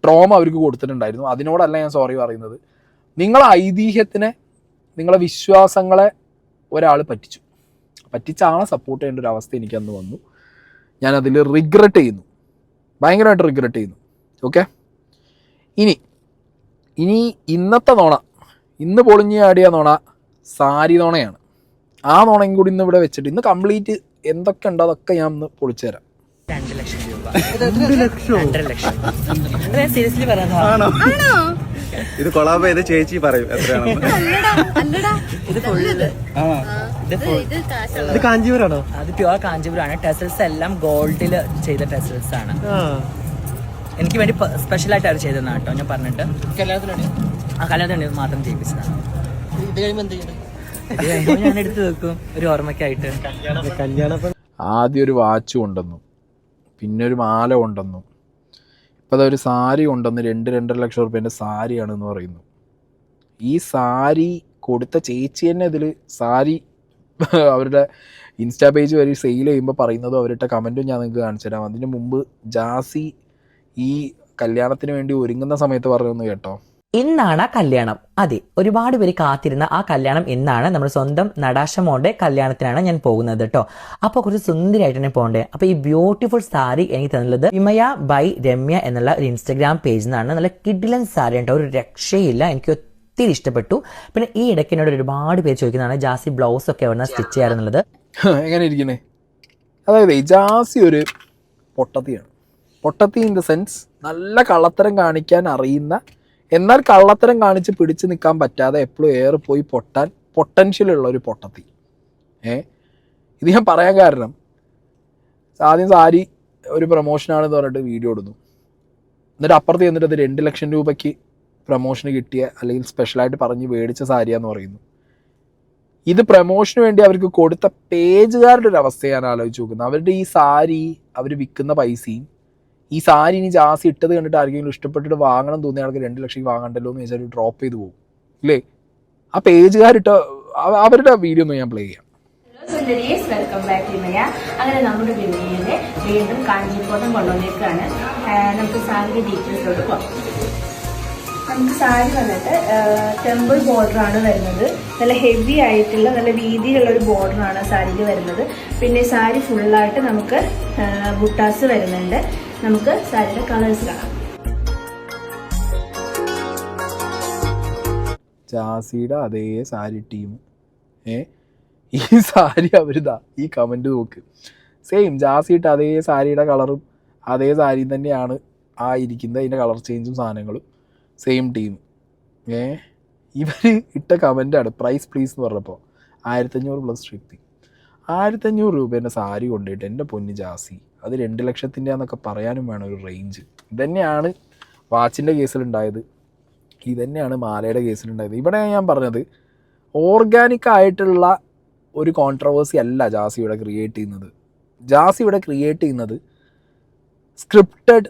ട്രോമ അവർക്ക് കൊടുത്തിട്ടുണ്ടായിരുന്നു. അതിനോടല്ല ഞാൻ സോറി പറയുന്നത്. നിങ്ങളെ ഐതിഹ്യത്തിനെ, നിങ്ങളെ വിശ്വാസങ്ങളെ ഒരാൾ പറ്റിച്ച ആളെ സപ്പോർട്ട് ചെയ്യേണ്ട ഒരു അവസ്ഥ എനിക്കന്ന് വന്നു. ഞാനതിൽ റിഗ്രറ്റ് ചെയ്യുന്നു, ഭയങ്കരമായിട്ട് റിഗ്രറ്റ് ചെയ്യുന്നു. ഓക്കെ, ഇനി ഇന്നത്തെ നോണ, ഇന്ന് പൊളിഞ്ഞ് ആടിയ നോണ സാരി നോണയാണ്. ആ നോണയും കൂടി ഇന്ന് ഇവിടെ വെച്ചിട്ട് ഇന്ന് കംപ്ലീറ്റ് എന്തൊക്കെ ഉണ്ടോ അതൊക്കെ ഞാൻ ഒന്ന് പൊളിച്ചു തരാം. 2 ലക്ഷം രൂപ. 2.5 ലക്ഷം. ഞാൻ സീരിയസ്ലി പറയുന്നതാണോ? ഇത് കൊളാബ് ചെയ്ത് ചേച്ചി പറയും എത്രയാണെന്ന്. ഇത് ഫുള്ള് ഇത് കാഞ്ചീപുരാണോ? അത് പ്യുവർ കാഞ്ചീപുരമാണ്. ടെസൽസ് എല്ലാം ഗോൾഡിൽ ചെയ്ത ടെസൽസ് ആണ്. എനിക്ക് വേണ്ടി സ്പെഷ്യൽ ആയിട്ട് അവർ ചെയ്തതാണ് കേട്ടോ. ഞാൻ പറഞ്ഞിട്ട് കല്യാണത്തിന് മാത്രം ചെയ്യിപ്പിച്ചതാണ്. ഞാൻ എടുത്തു വെക്കും ഒരു ഓർമ്മയ്ക്കായിട്ട്. ആദ്യം ഒരു വാച്ച് കൊണ്ടുവന്നു, പിന്നെ ഒരു മാല കൊണ്ടുവന്നു, ഇപ്പം അതൊരു സാരി കൊണ്ടുവന്ന് 2-2.5 ലക്ഷം റുപ്യേൻ്റെ സാരിയാണെന്ന് പറയുന്നു. ഈ സാരി കൊടുത്ത ചേച്ചി തന്നെ ഇതിൽ സാരി അവരുടെ ഇൻസ്റ്റാ പേജ് വഴി സെയിൽ ചെയ്യുമ്പോൾ പറയുന്നതും അവരുടെ കമൻറ്റും ഞാൻ നിങ്ങൾക്ക് കാണിച്ചു തരാം. അതിന് മുമ്പ് ജാസി ഈ കല്യാണത്തിന് വേണ്ടി ഒരുങ്ങുന്ന സമയത്ത് പറയുന്നത് കേട്ടോ. ഇന്നാണ് കല്യാണം. അതെ, ഒരുപാട് പേര് കാത്തിരുന്ന ആ കല്യാണം ഇന്നാണ്. നമ്മുടെ സ്വന്തം നടാശ മോളുടെ കല്യാണത്തിനാണ് ഞാൻ പോകുന്നത് കേട്ടോ. അപ്പോൾ കുറച്ച് സുന്ദരിയായിട്ട് തന്നെ പോകണ്ടേ. അപ്പോൾ ഈ ബ്യൂട്ടിഫുൾ സാരി എനിക്ക് തന്നുള്ളത് വിമയ ബൈ രമ്യ എന്നുള്ള ഒരു ഇൻസ്റ്റഗ്രാം പേജിൽ നിന്നാണ്. നല്ല കിഡിലൻ സാരി കേട്ടോ, ഒരു രക്ഷയില്ല. എനിക്ക് ഒത്തിരി ഇഷ്ടപ്പെട്ടു. പിന്നെ ഈ ഇടയ്ക്ക് എന്നോട് ഒരുപാട് പേര് ചോദിക്കുന്നതാണ് ജാസി ബ്ലൗസ് ഒക്കെ എവിടെ സ്റ്റിച്ച് ചെയ്യാറുള്ളത്. എങ്ങനെ ഇരിക്കണേ? അതായത് ജാസി ഒരു പൊട്ടത്തിയാണ്. പൊട്ടത്തി ഇൻ ദ സെൻസ് നല്ല കള്ളത്തരം കാണിക്കാൻ അറിയുന്ന, എന്നാൽ കള്ളത്തരം കാണിച്ച് പിടിച്ച് നിൽക്കാൻ പറ്റാതെ എപ്പോഴും ഏറെ പോയി പൊട്ടാൻ പൊട്ടൻഷ്യലുള്ള ഒരു പൊട്ടത്തി. ഇത് ഞാൻ പറയാൻ കാരണം, ആദ്യം സാരി ഒരു പ്രൊമോഷനാണെന്ന് പറഞ്ഞിട്ട് വീഡിയോ ഇടുന്നു, എന്നിട്ട് അപ്പുറത്ത് ചെന്നിട്ട് അത് 2 ലക്ഷം രൂപയ്ക്ക് പ്രൊമോഷന് കിട്ടിയ അല്ലെങ്കിൽ സ്പെഷ്യലായിട്ട് പറഞ്ഞ് മേടിച്ച സാരിയാന്ന് പറയുന്നു. ഇത് പ്രൊമോഷന് വേണ്ടി അവർക്ക് കൊടുത്ത പേജുകാരുടെ ഒരു അവസ്ഥയാണ് ആലോചിച്ച് നോക്കുന്നത്. അവരുടെ ഈ സാരി അവർ വിൽക്കുന്ന പൈസയും ഈ സാരി ഇനി ജാസി ഇട്ടത് കണ്ടിട്ട് ആർക്കെങ്കിലും ഇഷ്ടപ്പെട്ടിട്ട് വാങ്ങണം തോന്നിയ ആൾക്ക് 2 ലക്ഷം വാങ്ങണ്ടല്ലോ എന്ന് വെച്ചാൽ ഡ്രോപ്പ് ചെയ്ത് പോകും ഇല്ലേ? ആ പേജുകാരിട്ട അവരുടെ വീഡിയോ ഒന്ന് ഞാൻ പ്ലേ ചെയ്യാം. Welcome back Vimaya. അങ്ങനെ നമ്മുടെ വിമയനെ വീണ്ടും കാഞ്ചീപുരം കൊണ്ടുവന്നേക്കാണ്. നമുക്ക് സാരിയുടെ ഡീറ്റെയിൽസിലോട്ട് പോകാം. നമുക്ക് സാരി വന്നിട്ട് ടെമ്പിൾ ബോർഡറാണ് വരുന്നത്. നല്ല ഹെവി ആയിട്ടുള്ള നല്ല വീതിയുള്ള ഒരു ബോർഡറാണ് സാരിയിൽ വരുന്നത്. പിന്നെ സാരി ഫുള്ളായിട്ട് നമുക്ക് ബുട്ടാസ് വരുന്നുണ്ട്. നമുക്ക് സാരിയുടെ കളേഴ്സ് കാണാം. ജാസിയുടെ അതേ സാരി ടീം ഈ സാരി അവരിതാ ഈ കമൻറ്റ് നോക്ക്, സെയിം ജാസിയിട്ട് അതേ സാരിയുടെ കളറും അതേ സാരി തന്നെയാണ് ആ ഇരിക്കുന്നത്. അതിൻ്റെ കളർ ചേഞ്ചും സാധനങ്ങളും സെയിം ടീം. ഇവർ ഇട്ട കമൻ്റാണ് പ്രൈസ് പ്ലീസ് എന്ന് പറഞ്ഞപ്പോൾ 1500 പ്ലസ് ഷിപ്പിംഗ്. 1500 രൂപേൻ്റെ സാരി കൊണ്ടുപോയിട്ട് എൻ്റെ പൊന്ന് ജാസി, അത് 2 ലക്ഷത്തിൻ്റെ എന്നൊക്കെ പറയാനും വേണം ഒരു റേഞ്ച്. ഇതന്നെയാണ് വാച്ചിൻ്റെ കേസിലുണ്ടായത്, ഇതന്നെയാണ് മാലയുടെ കേസിലുണ്ടായത്. ഇവിടെ ഞാൻ പറഞ്ഞത് ഓർഗാനിക് ആയിട്ടുള്ള ഒരു കോൺട്രവേഴ്സി അല്ല ജാസി ഇവിടെ ക്രിയേറ്റ് ചെയ്യുന്നത്. ജാസി ഇവിടെ ക്രിയേറ്റ് ചെയ്യുന്നത് സ്ക്രിപ്റ്റഡ്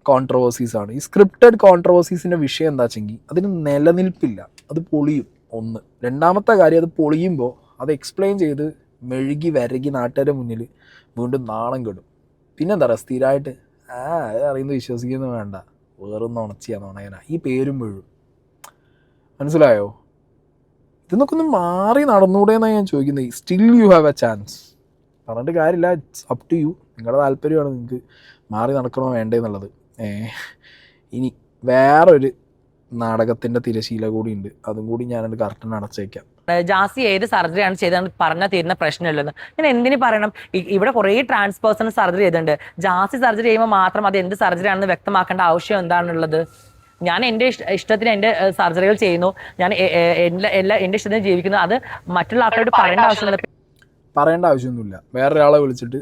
കോൺട്രവേഴ്സീസാണ്. ഈ സ്ക്രിപ്റ്റഡ് കോൺട്രവേഴ്സീസിൻ്റെ വിഷയം എന്താ വെച്ചെങ്കിൽ അതിന് നിലനിൽപ്പില്ല, അത് പൊളിയും. ഒന്ന്, രണ്ടാമത്തെ കാര്യം, അത് പൊളിയുമ്പോൾ അത് എക്സ്പ്ലെയിൻ ചെയ്ത് മെഴുകി വരകി നാട്ടുകാരുടെ മുന്നിൽ വീണ്ടും നാണം കെടും. പിന്നെന്താ പറയുക, സ്ഥിരമായിട്ട് അത് അറിയുന്നത് വിശ്വസിക്കുന്നത് വേണ്ട, വേറൊന്ന് ഉണച്ചിയാന്ന് ഉണയന ഈ പേരും വീഴും. മനസ്സിലായോ? ഇതൊക്കെ ഒന്ന് മാറി നടന്നുകൂടെ എന്നാണ് ഞാൻ ചോദിക്കുന്നത്. Still you have A chance. പറഞ്ഞിട്ട് കാര്യമില്ല, ഇറ്റ്സ് അപ് ടു യു. നിങ്ങളുടെ താല്പര്യമാണ് നിങ്ങൾക്ക് മാറി നടക്കണോ വേണ്ടേ എന്നുള്ളത്. ഇനി വേറൊരു നാടകത്തിൻ്റെ തിരശീല കൂടി ഉണ്ട്, അതും കൂടി ഞാനത് കറക്റ്റ് അടച്ചേക്കാം. ജാസി ഏത് സർജറിയാണ് ചെയ്തതെന്ന് പറഞ്ഞാൽ തീരുന്ന പ്രശ്നമില്ലെന്ന് ഞാൻ എന്തിനു പറയണം? ഇവിടെ കുറേ ട്രാൻസ്പേഴ്സണൽ സർജറി ചെയ്തിട്ടുണ്ട്. ജാസി സർജറി ചെയ്യുമ്പോൾ മാത്രം അത് എന്ത് സർജറി ആണെന്ന് വ്യക്തമാക്കേണ്ട ആവശ്യം എന്താണുള്ളത്? ഞാൻ എൻ്റെ ഇഷ്ടത്തിന് എൻ്റെ സർജറികൾ ചെയ്യുന്നു, ഞാൻ എൻ്റെ ഇഷ്ടത്തിന് ജീവിക്കുന്നു. അത് മറ്റുള്ള ആൾക്കാരോട് പറയേണ്ട ആവശ്യമൊന്നുമില്ല. വേറൊരാളെ വിളിച്ചിട്ട്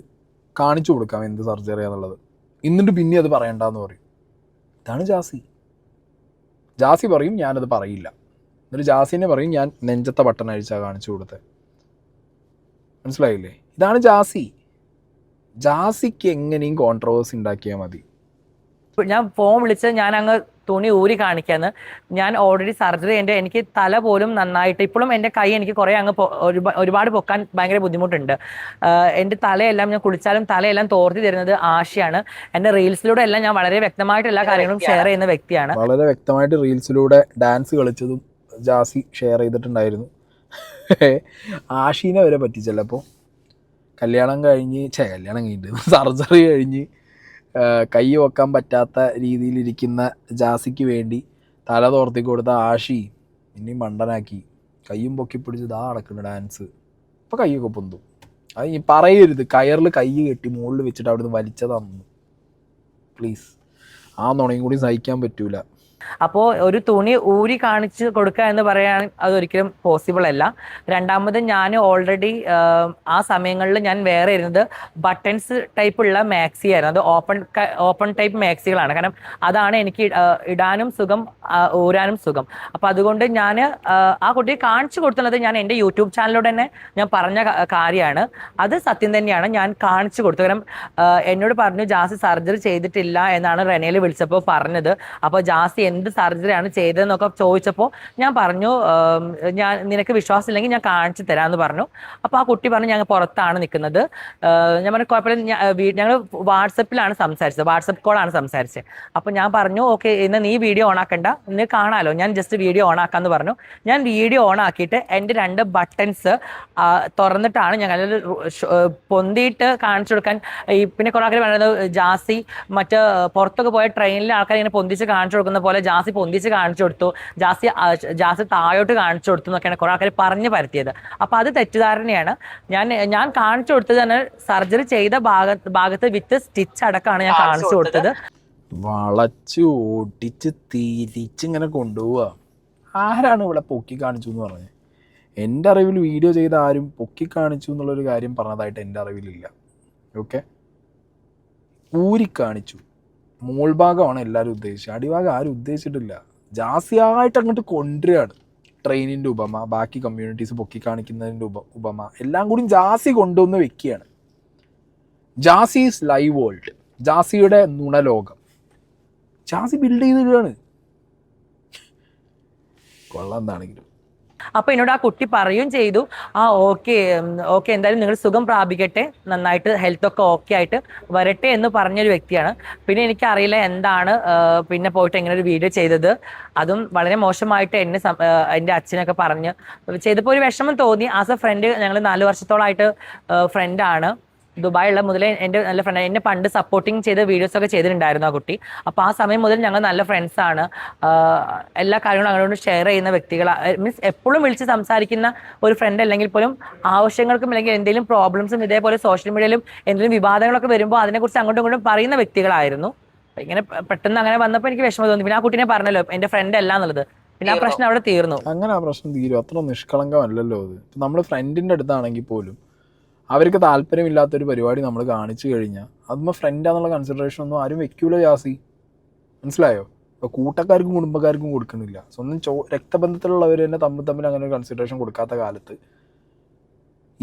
കാണിച്ചു കൊടുക്കാം എന്ത് സർജറിയാന്നുള്ളത്, എന്നിട്ട് പിന്നെ അത് പറയണ്ടെന്ന് പറയും. ഇതാണ് ജാസി. ജാസി പറയും ഞാനത് പറയില്ല, എന്നിട്ട് ജാസിനെ പറയും ഞാൻ നെഞ്ചത്തെ ബട്ടൺ അഴിച്ചാൽ കാണിച്ചു കൊടുത്തത്. മനസ്സിലായില്ലേ? ഇതാണ് ജാസി. ജാസിക്ക് എങ്ങനെയും കോൺട്രവേഴ്സി ഉണ്ടാക്കിയാൽ മതി. ഞാൻ ഫോൺ വിളിച്ച് ഞാൻ അങ്ങ് തുണി ഊരി കാണിക്കാന്ന്. ഞാൻ ഓൾറെഡി സർജറി എനിക്ക് തല പോലും നന്നായിട്ട് ഇപ്പോഴും എൻ്റെ കൈ എനിക്ക് കുറേ അങ്ങ് ഒരുപാട് പൊക്കാൻ ഭയങ്കര ബുദ്ധിമുട്ടുണ്ട്. എൻ്റെ തലയെല്ലാം ഞാൻ കുളിച്ചാലും തലയെല്ലാം തോർത്തി തരുന്നത് ആശയാണ്. എൻ്റെ റീൽസിലൂടെ എല്ലാം ഞാൻ വളരെ വ്യക്തമായിട്ട് എല്ലാ കാര്യങ്ങളും ഷെയർ ചെയ്യുന്ന വ്യക്തിയാണ്. വളരെ വ്യക്തമായിട്ട് റീൽസിലൂടെ ഡാൻസ് കളിച്ചതും ജാസി ഷെയർ ചെയ്തിട്ടുണ്ടായിരുന്നു. ആഷീനെ വരെ പറ്റിച്ചല്ലോ. അപ്പോൾ കല്യാണം കഴിഞ്ഞിട്ട് സർജറി കഴിഞ്ഞ് കൈ വെക്കാൻ പറ്റാത്ത രീതിയിലിരിക്കുന്ന ജാസിക്ക് വേണ്ടി തല തോർത്തി കൊടുത്ത ആഷി ഇനി മണ്ടനാക്കി കയ്യും പൊക്കി പിടിച്ച് ഇതാ നടക്കുന്ന ഡാൻസ്. ഇപ്പോൾ കൈയൊക്കെ പൊന്തും. അത് ഈ പറയരുത് കയറിൽ കൈ കെട്ടി മുകളിൽ വെച്ചിട്ട് അവിടുന്ന് വലിച്ചതാണെന്ന്. പ്ലീസ്, ആ നുണയും കൂടി സഹിക്കാൻ പറ്റൂല. അപ്പോൾ ഒരു തുണി ഊരി കാണിച്ച് കൊടുക്കുക എന്ന് പറയാൻ അതൊരിക്കലും പോസിബിൾ അല്ല. രണ്ടാമത് ഞാൻ ഓൾറെഡി ആ സമയങ്ങളിൽ ഞാൻ വേറെ ഇരുന്നത് ബട്ടൺസ് ടൈപ്പുള്ള മാക്സി ആയിരുന്നു. അത് ഓപ്പൺ ടൈപ്പ് മാക്സികളാണ്. കാരണം അതാണ് എനിക്ക് ഇടാനും സുഖം, ഊരാനും സുഖം. അപ്പോൾ അതുകൊണ്ട് ഞാൻ ആ കുട്ടിയെ കാണിച്ചു കൊടുത്തുള്ളത് ഞാൻ എൻ്റെ യൂട്യൂബ് ചാനലിലൂടെ തന്നെ ഞാൻ പറഞ്ഞ കാര്യമാണ്. അത് സത്യം തന്നെയാണ്, ഞാൻ കാണിച്ചു കൊടുത്തു. കാരണം എന്നോട് പറഞ്ഞു ജാസി സർജറി ചെയ്തിട്ടില്ല എന്നാണ് റെനയിൽ വിളിച്ചപ്പോൾ പറഞ്ഞത്. അപ്പോൾ ജാസി എന്ത് സർജറിയാണ് ചെയ്തതെന്നൊക്കെ ചോദിച്ചപ്പോൾ ഞാൻ പറഞ്ഞു ഞാൻ നിനക്ക് വിശ്വാസമില്ലെങ്കിൽ ഞാൻ കാണിച്ചു തരാമെന്ന് പറഞ്ഞു. അപ്പോൾ ആ കുട്ടി പറഞ്ഞു ഞങ്ങൾ പുറത്താണ് നിൽക്കുന്നത്. ഞാൻ പറഞ്ഞു കുഴപ്പമില്ല, ഞങ്ങൾ വാട്സപ്പിലാണ് സംസാരിച്ചത്, വാട്സപ്പ് കോളാണ് സംസാരിച്ചത്. അപ്പോൾ ഞാൻ പറഞ്ഞു ഓക്കെ ഇന്ന് നീ വീഡിയോ ഓൺ ആക്കണ്ട, ഇന്ന് കാണാമല്ലോ, ഞാൻ ജസ്റ്റ് വീഡിയോ ഓൺ ആക്കാമെന്ന് പറഞ്ഞു. ഞാൻ വീഡിയോ ഓൺ ആക്കിയിട്ട് എൻ്റെ 2 ബട്ടൺസ് തുറന്നിട്ടാണ് ഞങ്ങൾ പൊന്തിയിട്ട് കാണിച്ചു കൊടുക്കാൻ. പിന്നെ കുറേ ആൾക്കാർ പറയുന്നത് ജാസി മറ്റ് പുറത്തൊക്കെ പോയ ട്രെയിനിലെ ആൾക്കാർ ഇങ്ങനെ പൊന്തിച്ച് കാണിച്ചു കൊടുക്കുന്ന പോലെ ജാസി പൊന്തിച്ച് കാണിച്ചു കൊടുത്തു, ജാസി താഴോട്ട് കാണിച്ചു കൊടുത്തു എന്നൊക്കെയാണ് കുറെ ആൾക്കാർ പറഞ്ഞു പരത്തിയത്. അപ്പൊ അത് തെറ്റിദ്ധാരണയാണ്. ഞാൻ കാണിച്ചു കൊടുത്തത് തന്നെ സർജറി ചെയ്ത ഭാഗത്ത് വിത്ത് സ്റ്റിച്ച് അടക്കമാണ് ഞാൻ കാണിച്ചു കൊടുത്തത്. വളച്ച് ഓടിച്ച് തിരിച്ചിങ്ങനെ കൊണ്ടുപോവുക. ആരാണ് ഇവിടെ പൊക്കി കാണിച്ചു എന്ന് പറഞ്ഞത്? എൻ്റെ അറിവിൽ വീഡിയോ ചെയ്ത ആരും പൊക്കി കാണിച്ചു എന്നുള്ളൊരു കാര്യം പറഞ്ഞതായിട്ട് എൻ്റെ അറിവിലില്ല. ഓക്കെ, ഊരിക്കാണിച്ചു. മോൾ ഭാഗമാണ് എല്ലാവരും ഉദ്ദേശിച്ചത്, അടിഭാഗം ആരും ഉദ്ദേശിച്ചിട്ടില്ല. ജാസിയായിട്ട് അങ്ങോട്ട് കൊണ്ടുവരികയാണ്. ട്രെയിനിൻ്റെ ഉപമ, ബാക്കി കമ്മ്യൂണിറ്റീസ് പൊക്കി കാണിക്കുന്നതിൻ്റെ ഉപമ എല്ലാം കൂടി ജാസി കൊണ്ടുവന്ന് വെക്കുകയാണ്. ജാസീസ് ലൈവ് വേൾഡ്, ജാസിയുടെ നുണലോകം ജാസി ബിൽഡ് ചെയ്തിടുകയാണ്. കൊള്ളാം എന്താണെങ്കിലും. അപ്പോൾ എന്നോട് ആ കുട്ടി പറയുകയും ചെയ്തു ഓക്കെ എന്തായാലും നിങ്ങൾ സുഖം പ്രാപിക്കട്ടെ, നന്നായിട്ട് ഹെൽത്തൊക്കെ ഓക്കെ ആയിട്ട് വരട്ടെ എന്ന് പറഞ്ഞൊരു വ്യക്തിയാണ്. പിന്നെ എനിക്കറിയില്ല എന്താണ് പിന്നെ പോയിട്ട് ഇങ്ങനെ ഒരു വീഡിയോ ചെയ്തത്. അതും വളരെ മോശമായിട്ട് എൻ്റെ അച്ഛനൊക്കെ പറഞ്ഞ് ചെയ്തപ്പോൾ ഒരു വിഷമം തോന്നി. ആസ് എ ഫ്രണ്ട്, ഞങ്ങൾ 4 വർഷത്തോളമായിട്ട് ഫ്രണ്ടാണ്. ദുബായിലുള്ള മുതലേ എൻ്റെ നല്ല ഫ്രണ്ട്, എന്നെ പണ്ട് സപ്പോർട്ടിങ് ചെയ്ത വീഡിയോസൊക്കെ ചെയ്തിട്ടുണ്ടായിരുന്നു ആ കുട്ടി. അപ്പോൾ ആ സമയം മുതൽ ഞങ്ങൾ നല്ല ഫ്രണ്ട്സാണ്. എല്ലാ കാര്യങ്ങളും അങ്ങോട്ട് ഷെയർ ചെയ്യുന്ന വ്യക്തികളാണ്. മീൻസ് എപ്പോഴും വിളിച്ച് സംസാരിക്കുന്ന ഒരു ഫ്രണ്ട് അല്ലെങ്കിൽ പോലും ആവശ്യങ്ങൾക്കും അല്ലെങ്കിൽ എന്തെങ്കിലും പ്രോബ്ലംസും ഇതേപോലെ സോഷ്യൽ മീഡിയയിലും എന്തെങ്കിലും വിവാദങ്ങളൊക്കെ വരുമ്പോൾ അതിനെക്കുറിച്ച് അങ്ങോട്ടും ഇങ്ങോട്ടും പറയുന്ന വ്യക്തികളായിരുന്നു. ഇങ്ങനെ പെട്ടെന്ന് അങ്ങനെ വന്നപ്പോൾ എനിക്ക് വിഷമം തോന്നി. പിന്നെ ആ കുട്ടീനെ പറഞ്ഞല്ലോ എൻ്റെ ഫ്രണ്ട് അല്ല എന്നുള്ളത്. പിന്നെ ആ പ്രശ്നം അവിടെ തീർന്നു. അങ്ങനെ ആ പ്രശ്നം തീരും. അത്ര നിഷ്കളങ്കമല്ലല്ലോ അത്. ഇപ്പം നമ്മൾ ഫ്രണ്ടിൻ്റെ അടുത്താണെങ്കിൽ പോലും അവർക്ക് താല്പര്യമില്ലാത്തൊരു പരിപാടി നമ്മൾ കാണിച്ചു കഴിഞ്ഞാൽ അതുമ്പോൾ ഫ്രണ്ടാന്നുള്ള കൺസിഡറേഷൻ ഒന്നും ആരും വെക്കൂല ജാസി. മനസ്സിലായോ? ഇപ്പോൾ കൂട്ടക്കാർക്കും കുടുംബക്കാർക്കും കൊടുക്കുന്നില്ല, സ്വന്തം രക്തബന്ധത്തിലുള്ളവർ തന്നെ തമ്മിൽ അങ്ങനെ ഒരു കൺസിഡറേഷൻ കൊടുക്കാത്ത കാലത്ത്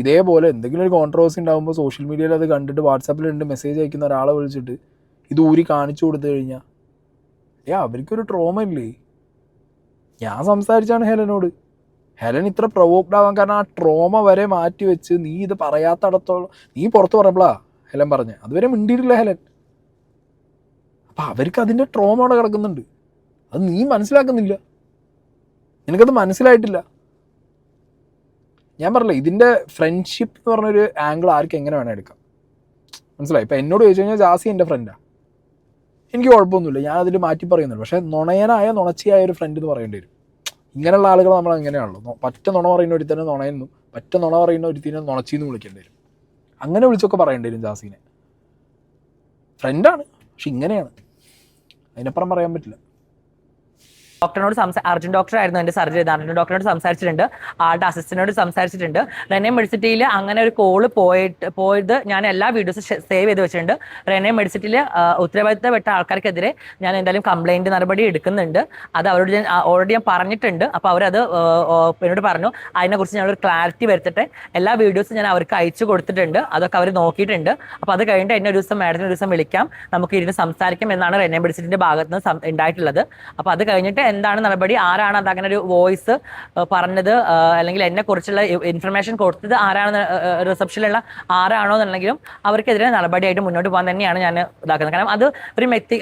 ഇതേപോലെ എന്തെങ്കിലും ഒരു കോൺട്രവേഴ്സി ഉണ്ടാകുമ്പോൾ സോഷ്യൽ മീഡിയയിൽ അത് കണ്ടിട്ട് വാട്സാപ്പിലുണ്ട് മെസ്സേജ് അയക്കുന്ന ഒരാളെ വിളിച്ചിട്ട് ഇത് ഊരി കാണിച്ചു കൊടുത്തു കഴിഞ്ഞാൽ അവർക്കൊരു ട്രോമ ഇല്ലേ? ഞാൻ സംസാരിച്ചാണ് ഹെലനോട്. ഹെലൻ ഇത്ര പ്രൊവോക്ഡ് ആവാൻ കാരണം ആ ട്രോമ വരെ മാറ്റി വെച്ച് നീ ഇത് പറയാത്തടത്തോളം നീ പുറത്ത് പറഞ്ഞപ്പോളാ ഹെലൻ പറഞ്ഞ, അതുവരെ മിണ്ടിയിട്ടില്ല ഹെലൻ. അപ്പം അവർക്ക് അതിൻ്റെ ട്രോമ അവിടെ കിടക്കുന്നുണ്ട്. അത് നീ മനസ്സിലാക്കുന്നില്ല, നിനക്കത് മനസ്സിലായിട്ടില്ല. ഞാൻ പറഞ്ഞില്ല, ഇതിൻ്റെ ഫ്രണ്ട്ഷിപ്പ് എന്ന് പറഞ്ഞൊരു ആംഗിൾ ആർക്കും എങ്ങനെ വേണം എടുക്കാം. മനസ്സിലായി? ഇപ്പം എന്നോട് ചോദിച്ചു കഴിഞ്ഞാൽ ജാസി എൻ്റെ ഫ്രണ്ടാണ്, എനിക്ക് കുഴപ്പമൊന്നുമില്ല, ഞാൻ അതിൽ മാറ്റി പറയുന്നുള്ളൂ. പക്ഷേ നുണയനായ നുണച്ചിയായ ഒരു ഫ്രണ്ട് എന്ന് പറയേണ്ടി വരും. ഇങ്ങനെയുള്ള ആളുകൾ നമ്മൾ അങ്ങനെയാണല്ലോ. പറ്റ നുണ പറയുന്ന ഒരുത്തന്നെ നുണയെന്നും പറ്റ നുണ പറയുന്ന ഒരുത്തിനെ നുണച്ചിന്ന് വിളിക്കേണ്ടി വരും. അങ്ങനെ വിളിച്ചൊക്കെ പറയേണ്ടി വരും ജാസീനെ. ഫ്രണ്ടാണ്, പക്ഷെ ഇങ്ങനെയാണ്, അതിനപ്പുറം പറയാൻ പറ്റില്ല. ഡോക്ടറിനോട് അർജുൻ ഡോക്ടർ ആയിരുന്നു എൻ്റെ സർജറി ചെയ്ത്. അർജുൻ ഡോക്ടറിനോട് സംസാരിച്ചിട്ടുണ്ട്, ആളുടെ അസിസ്റ്റന്റിനോട് സംസാരിച്ചിട്ടുണ്ട്. റെനെ മെഡിസിറ്റിയിൽ അങ്ങനെ ഒരു കോള് പോയത് ഞാൻ എല്ലാ വീഡിയോസും സേവ് ചെയ്ത് വെച്ചിട്ടുണ്ട്. റെനെ മെഡിസിറ്റിയിൽ ഉത്തരവാദിത്തപ്പെട്ട ആൾക്കാർക്കെതിരെ ഞാൻ എന്തായാലും കംപ്ലൈൻറ്റ് നടപടി എടുക്കുന്നുണ്ട്. അത് അവരോട് ഞാൻ ഓൾറെഡി ഞാൻ പറഞ്ഞിട്ടുണ്ട്. അപ്പോൾ അവരത് എന്നോട് പറഞ്ഞു അതിനെക്കുറിച്ച് ഞാനൊരു ക്ലാരിറ്റി വരുത്തിട്ട് എല്ലാ വീഡിയോസും ഞാൻ അവർക്ക് അയച്ചു കൊടുത്തിട്ടുണ്ട്. അതൊക്കെ അവർ നോക്കിയിട്ടുണ്ട്. അപ്പോൾ അത് കഴിഞ്ഞിട്ട് എന്നെ ഒരു ദിവസം മാഡത്തിന് ഒരു ദിവസം വിളിക്കാം, നമുക്ക് ഇരുന്ന് സംസാരിക്കാം എന്നാണ് റെനെ മെഡിസിറ്റിൻ്റെ ഭാഗത്ത് നിന്ന് ഉണ്ടായിട്ടുള്ളത്. അപ്പോൾ അത് കഴിഞ്ഞിട്ട് എന്താണ് നടപടി, ആരാണ് അത് അങ്ങനെ ഒരു വോയിസ് പറഞ്ഞത് അല്ലെങ്കിൽ എന്നെ കുറിച്ചുള്ള ഇൻഫർമേഷൻ കൊടുത്തത് ആരാണ്, റിസപ്ഷനിലുള്ള ആരാണോ എന്നുണ്ടെങ്കിലും അവർക്കെതിരെ നടപടിയായിട്ട് മുന്നോട്ട് പോകാൻ തന്നെയാണ് ഞാൻ ഇതാക്കുന്നത്. കാരണം അത്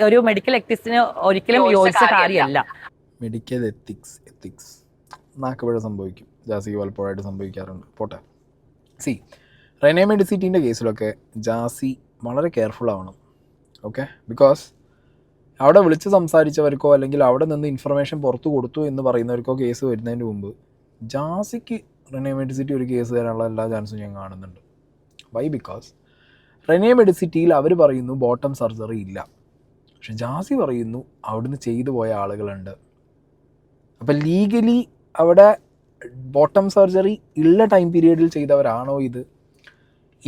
ഒരു മെഡിക്കൽ എത്തിക്സിന് ഒരിക്കലും യോജിച്ച കാര്യമല്ല. മെഡിക്കൽ എത്തിക്സ് നാക്കുപിഴ സംഭവിക്കും. ജാസിക്ക് പലപ്പോഴായിട്ട് സംഭവിക്കാറുണ്ട്. പോട്ടെ. റെനെ മെഡിസിറ്റിൻ്റെ കേസിലൊക്കെ ജാസി വളരെ കെയർഫുൾ ആവണം. ഓക്കെ, ബിക്കോസ് അവിടെ വിളിച്ച് സംസാരിച്ചവർക്കോ അല്ലെങ്കിൽ അവിടെ നിന്ന് ഇൻഫർമേഷൻ പുറത്തു കൊടുത്തു എന്ന് പറയുന്നവർക്കോ കേസ് വരുന്നതിന് മുമ്പ് ജാസിക്ക് റെനെ മെഡിസിറ്റി ഒരു കേസ് തരാനുള്ള എല്ലാ ചാൻസും ഞാൻ കാണുന്നുണ്ട്. വൈ? ബിക്കോസ് റെനെ മെഡിസിറ്റിയിൽ അവർ പറയുന്നു ബോട്ടം സർജറി ഇല്ല, പക്ഷെ ജാസി പറയുന്നു അവിടുന്ന് ചെയ്തു പോയ ആളുകളുണ്ട്. അപ്പം ലീഗലി അവിടെ ബോട്ടം സർജറി ഉള്ള ടൈം പീരീഡിൽ ചെയ്തവരാണോ ഇത്,